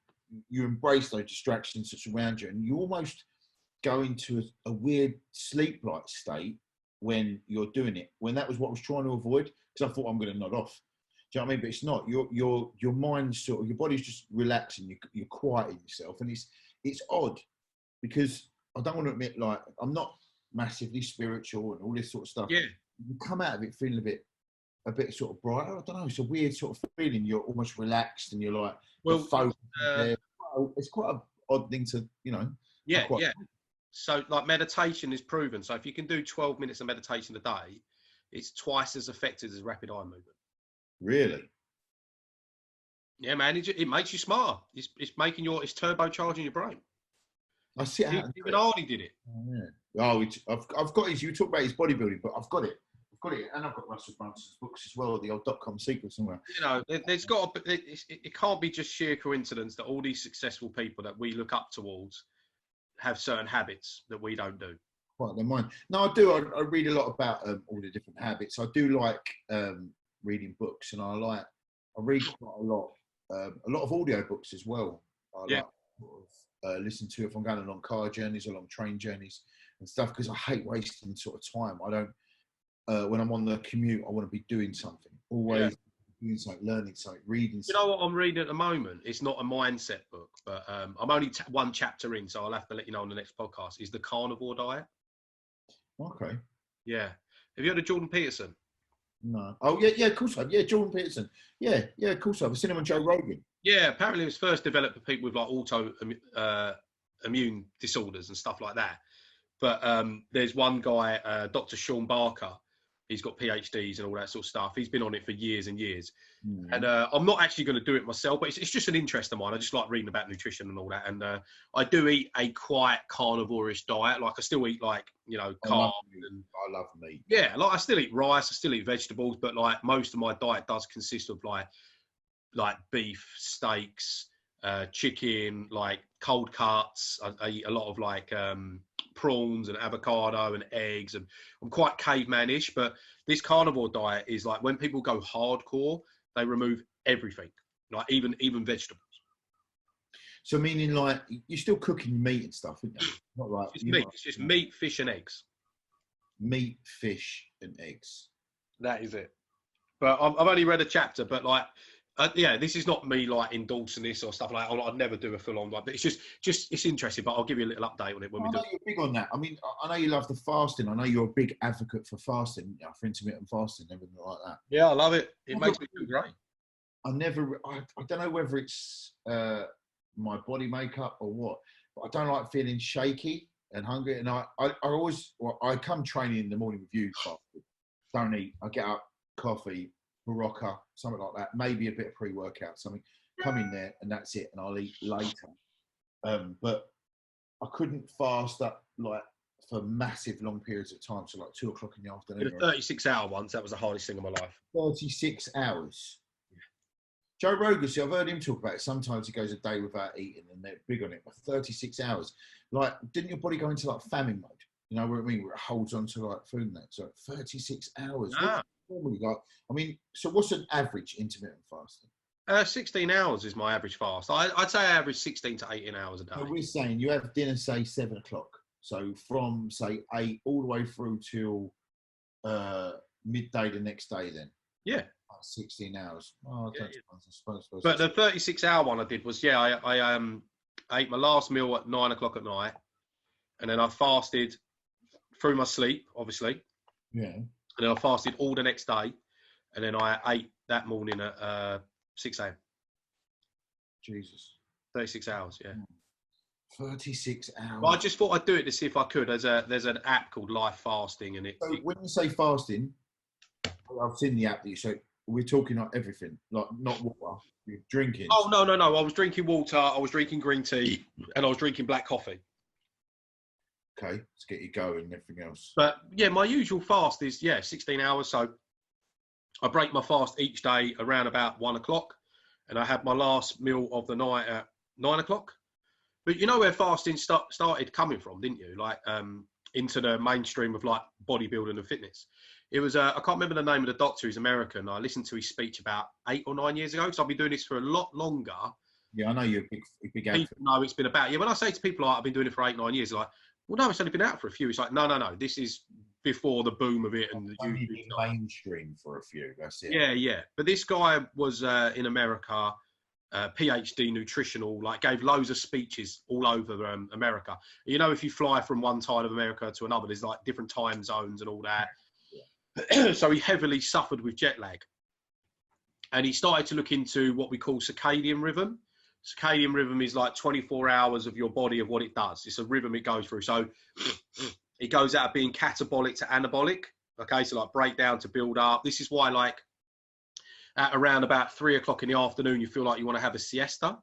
embrace those distractions that's around you, and you almost go into a weird sleep-like state when you're doing it. When that was what I was trying to avoid, because I thought I'm going to nod off. Do you know what I mean? But it's not. Your mind's sort of, your body's just relaxing. You're quieting yourself, and it's odd because I don't want to admit, like, I'm not massively spiritual and all this sort of stuff. Yeah. You come out of it feeling a bit sort of brighter. I don't know. It's a weird sort of feeling. You're almost relaxed, and you're like, it's quite an odd thing to, Yeah. So like meditation is proven. So if you can do 12 minutes of meditation a day, it's twice as effective as rapid eye movement. Really? Yeah, man. It makes you smarter. It's turbocharging your brain. I see it. Even Arnie did it. Oh, I've got his. You talk about his bodybuilding, but I've got it, and I've got Russell Brunson's books as well, the old .com secret somewhere. It can't be just sheer coincidence that all these successful people that we look up towards have certain habits that we don't do. Quite their mind. No, I do. I read a lot about all the different habits. I do like reading books, and I read quite a lot of audio books as well. I listen to if I'm going on long car journeys or long train journeys and stuff, because I hate wasting sort of time. I don't. When I'm on the commute, I want to be doing something. Always doing something, learning something, reading something. You know what I'm reading at the moment? It's not a mindset book, but I'm only one chapter in, so I'll have to let you know on the next podcast. Is The Carnivore Diet. Okay. Yeah. Have you heard of Jordan Peterson? No. Oh, yeah, of course I have. Yeah, Jordan Peterson. Yeah, of course I have. I've seen him on Joe Rogan. Yeah, apparently it was first developed for people with like immune disorders and stuff like that. But there's one guy, Dr. Sean Barker. He's got PhDs and all that sort of stuff. He's been on it for years and years. And I'm not actually going to do it myself, but it's just an interest of mine. I just like reading about nutrition and all that. And I do eat a quite carnivore-ish diet. Like I still eat like, carbs. I love meat. Yeah, like I still eat rice. I still eat vegetables. But like most of my diet does consist of like beef, steaks, chicken, like cold cuts. I eat a lot of like prawns and avocado and eggs, and I'm quite caveman-ish. But this carnivore diet is like when people go hardcore, they remove everything, like even vegetables. So meaning like you're still cooking meat and stuff, isn't it? Not like it's meat. It's just meat, fish, and eggs. Meat, fish, and eggs. That is it. But I've only read a chapter, but like Yeah, this is not me like endorsing this or stuff like that. I'd never do a full on, but it's just it's interesting. But I'll give you a little update on it when we do. I know you're big on that. I mean, I know you love the fasting. I know you're a big advocate for fasting, for intermittent fasting, everything like that. Yeah, I love it. It makes me feel great. I don't know whether it's my body makeup or what, but I don't like feeling shaky and hungry. And I come training in the morning with you, fasted. Don't eat. I get up, coffee, Barocca, something like that. Maybe a bit of pre-workout, something. Come in there and that's it. And I'll eat later. But I couldn't fast up like for massive long periods of time. So like 2 o'clock in the afternoon. The 36-hour ones, that was the hardest thing of my life. 36 hours. Joe Rogan, see, I've heard him talk about it. Sometimes he goes a day without eating and they're big on it. But 36 hours. Like, didn't your body go into like famine mode? You know what I mean? Where it holds on to like food and that. So 36 hours. Normally, like, I mean, so what's an average intermittent fasting? 16 hours is my average fast. I'd say I average 16 to 18 hours a day. So we're saying you have dinner, say 7 o'clock. So from say 8 all the way through till midday the next day. Then 16 hours. Oh, I suppose. But the 36-hour one I did was I ate my last meal at 9 o'clock at night, and then I fasted through my sleep, obviously. Yeah. And then I fasted all the next day, and then I ate that morning at 6 a.m. Jesus. 36 hours, yeah. 36 hours. Well, I just thought I'd do it to see if I could. There's an app called Life Fasting, and So when you say fasting, I've seen the app that you say. We're talking like everything, like not water. You're drinking. Oh no! I was drinking water. I was drinking green tea, and I was drinking black coffee. Okay, let's get you going and everything else. But yeah, my usual fast is 16 hours. So I break my fast each day around about 1 o'clock, and I have my last meal of the night at 9 o'clock. But you know where fasting started coming from, didn't you? Like into the mainstream of like bodybuilding and fitness. It was I can't remember the name of the doctor. He's American. I listened to his speech about 8 or 9 years ago. So I've been doing this for a lot longer. Yeah, I know you're a big advocate. No, it's been about when I say to people like I've been doing it for 8, 9 years, like, well, no, it's only been out for a few. It's like, no. This is before the boom of it and the only been mainstream for a few. That's it. Yeah. But this guy was in America, PhD nutritional, like gave loads of speeches all over America. You know, if you fly from one side of America to another, there's like different time zones and all that. Yeah. So he heavily suffered with jet lag, and he started to look into what we call circadian rhythm. Circadian rhythm is like 24 hours of your body of what it does. It's a rhythm it goes through. So it goes out of being catabolic to anabolic. Okay, so like breakdown to build up. This is why like at around about 3 o'clock in the afternoon, you feel like you want to have a siesta.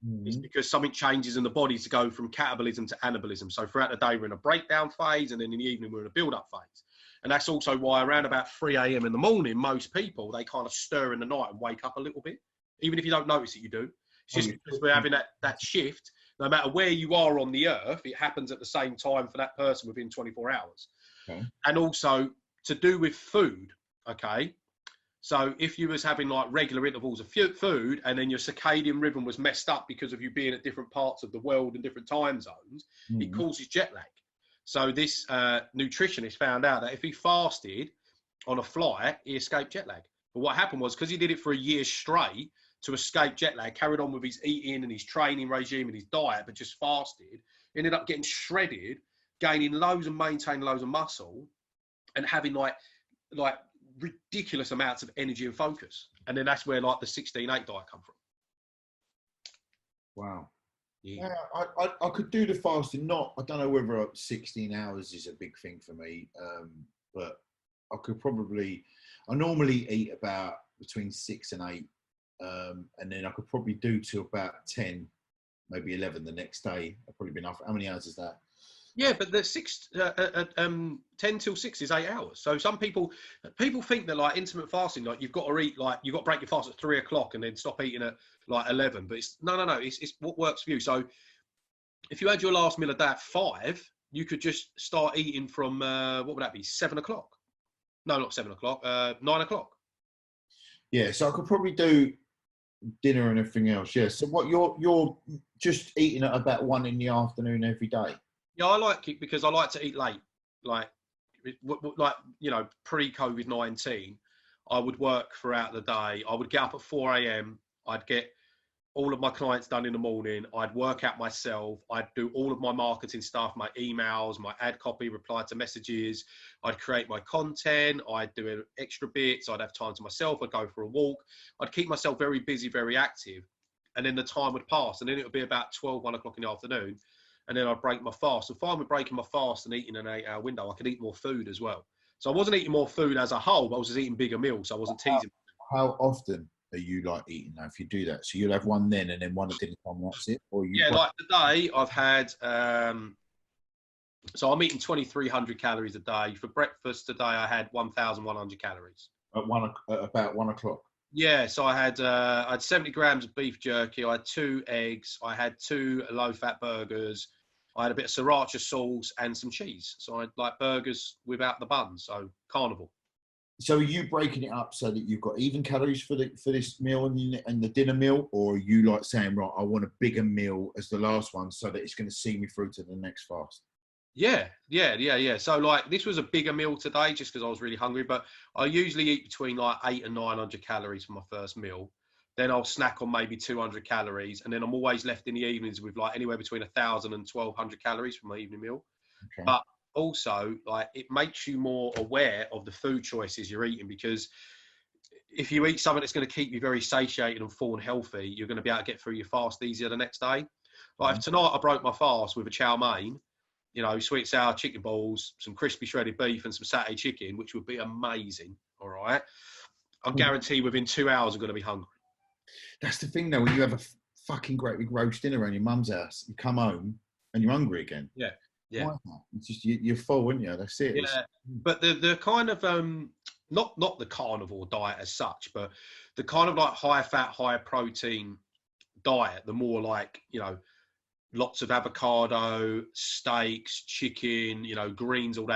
Mm-hmm. It's because something changes in the body to go from catabolism to anabolism. So throughout the day, we're in a breakdown phase, and then in the evening, we're in a build-up phase. And that's also why around about 3 a.m. in the morning, most people, they kind of stir in the night and wake up a little bit. Even if you don't notice it, you do. It's just because we're having that shift. No matter where you are on the earth, it happens at the same time for that person within 24 hours. Okay. And also to do with food, okay? So if you was having like regular intervals of food and then your circadian rhythm was messed up because of you being at different parts of the world and different time zones, it causes jet lag. So this nutritionist found out that if he fasted on a flight, he escaped jet lag. But what happened was, because he did it for a year straight to escape jet lag, carried on with his eating and his training regime and his diet, but just fasted, ended up getting shredded, gaining loads and maintaining loads of muscle, and having like ridiculous amounts of energy and focus. And then that's where like the 16-8 diet come from. Wow. Yeah, I could do the fasting. I don't know whether 16 hours is a big thing for me, but I could probably. I normally eat about between 6 and 8, and then I could probably do till about 10, maybe 11 the next day. I've probably been off. How many hours is that? Yeah, but the 10 till 6 is 8 hours. So some people think that like intermittent fasting, like you've got to eat, like you've got to break your fast at 3 o'clock and then stop eating at like 11. But it's no. It's what works for you. So if you had your last meal a day at 5, you could just start eating from what would that be? 7 o'clock? No, not 7 o'clock. 9 o'clock. Yeah, so I could probably do dinner and everything else. Yeah. So what you're just eating at about 1 in the afternoon every day. Yeah, I like it because I like to eat late. Like you know, pre-COVID-19, I would work throughout the day. I would get up at 4 a.m. I'd get all of my clients done in the morning. I'd work out myself. I'd do all of my marketing stuff, my emails, my ad copy, reply to messages. I'd create my content. I'd do extra bits. I'd have time to myself. I'd go for a walk. I'd keep myself very busy, very active. And then the time would pass. And then it would be about 12, 1 o'clock in the afternoon. And then I'd break my fast. And fine with breaking my fast and eating an 8-hour window, I could eat more food as well. So I wasn't eating more food as a whole, but I was just eating bigger meals. So I wasn't teasing. How often are you like eating now if you do that? So you'll have one then and then one at dinner time, that's it? Or you like today I've had, so I'm eating 2,300 calories a day. For breakfast today I had 1,100 calories. At about 1 o'clock? Yeah, so I had 70 grams of beef jerky, I had 2 eggs, I had 2 low-fat burgers, I had a bit of sriracha sauce and some cheese. So I had like burgers without the bun, so carnivore. So are you breaking it up so that you've got even calories for this meal and the dinner meal, or are you like saying, right, I want a bigger meal as the last one so that it's going to see me through to the next fast? Yeah. So like this was a bigger meal today just because I was really hungry, but I usually eat between like 800 and 900 calories for my first meal. Then I'll snack on maybe 200 calories, and then I'm always left in the evenings with like anywhere between 1,000 and 1,200 calories for my evening meal. Okay. But also, like, it makes you more aware of the food choices you're eating, because if you eat something that's going to keep you very satiated and full and healthy, you're going to be able to get through your fast easier the next day. Like if tonight I broke my fast with a chow mein, you know, sweet sour chicken balls, some crispy shredded beef and some satay chicken, which would be amazing. All right. I'm guaranteed within 2 hours I'm going to be hungry. That's the thing though, when you have a fucking great big roast dinner around your mum's house, you come home and you're hungry again. Yeah. It's just you're full, aren't you? That's it. Yeah, but the kind of not the carnivore diet as such, but the kind of like high fat, high protein diet, the more like, you know, lots of avocado, steaks, chicken, you know, greens, all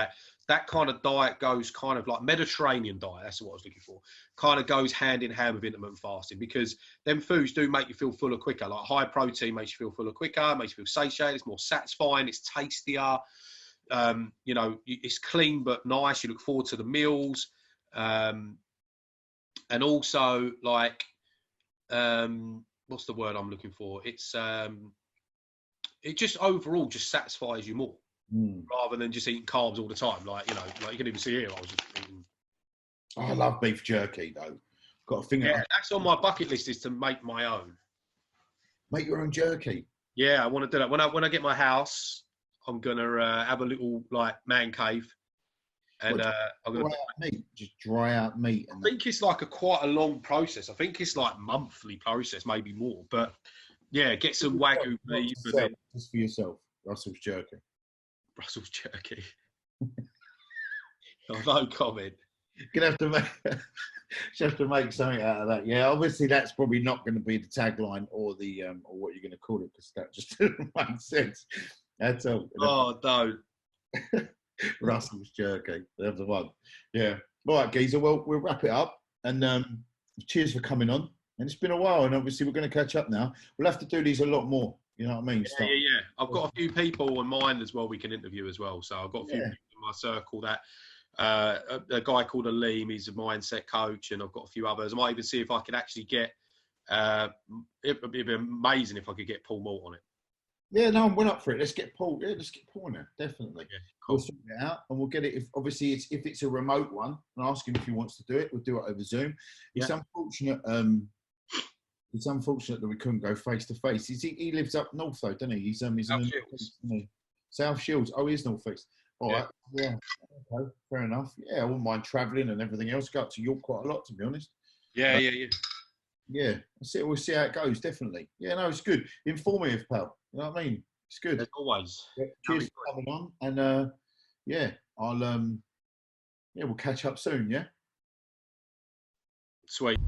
that kind of diet goes kind of like Mediterranean diet. That's what I was looking for. Kind of goes hand in hand with intermittent fasting, because them foods do make you feel fuller quicker. Like high protein makes you feel fuller quicker, makes you feel satiated, it's more satisfying, it's tastier. You know, it's clean but nice. You look forward to the meals. And also like, what's the word I'm looking for? It's, it just overall just satisfies you more. Rather than just eating carbs all the time. Like, you know, like you can even see here, I was just eating. Oh, I love beef jerky though. Got a thing. Yeah, that's on my bucket list, is to make my own. Make your own jerky. Yeah, I want to do that. When I get my house, I'm gonna have a little like man cave, and I'm gonna dry out meat. I think it's like quite a long process. I think it's like monthly process, maybe more. But yeah, get some wagyu beef. Just for yourself, Russell's jerky. Russell's jerky. No comment. You're gonna have to make something out of that. Yeah, obviously that's probably not going to be the tagline or the or what you're going to call it, because that just doesn't make sense. That's all. Oh, don't. Russell's jerky. That's the one. Yeah. All right, geezer. Well, we'll wrap it up, and cheers for coming on. And it's been a while, and obviously we're going to catch up now. We'll have to do these a lot more. You know what I mean? Yeah. I've got a few people in mind as well we can interview as well. So I've got a few people in my circle that a guy called Leigh, he's a mindset coach, and I've got a few others. I might even see if I could actually get, it'd be amazing if I could get Paul Mort on it. Yeah, no, I went up for it. Let's get Paul. Yeah, let's get Paul in there. Definitely. Yeah, cool. We'll sort it out, and we'll get it. If it's a remote one, and ask him if he wants to do it. We'll do it over Zoom. It's unfortunate. It's unfortunate that we couldn't go face to face. He lives up north though, doesn't he? He's South Shields. South Shields. Oh, he is North East. All right. Yeah. Okay. Fair enough. Yeah, I wouldn't mind travelling and everything else. Go up to York quite a lot, to be honest. Yeah. Yeah. We'll see how it goes. Definitely. Yeah. No, it's good. Informative, pal. You know what I mean? It's good. As always. Yeah, cheers for coming on, and I'll we'll catch up soon. Yeah. Sweet.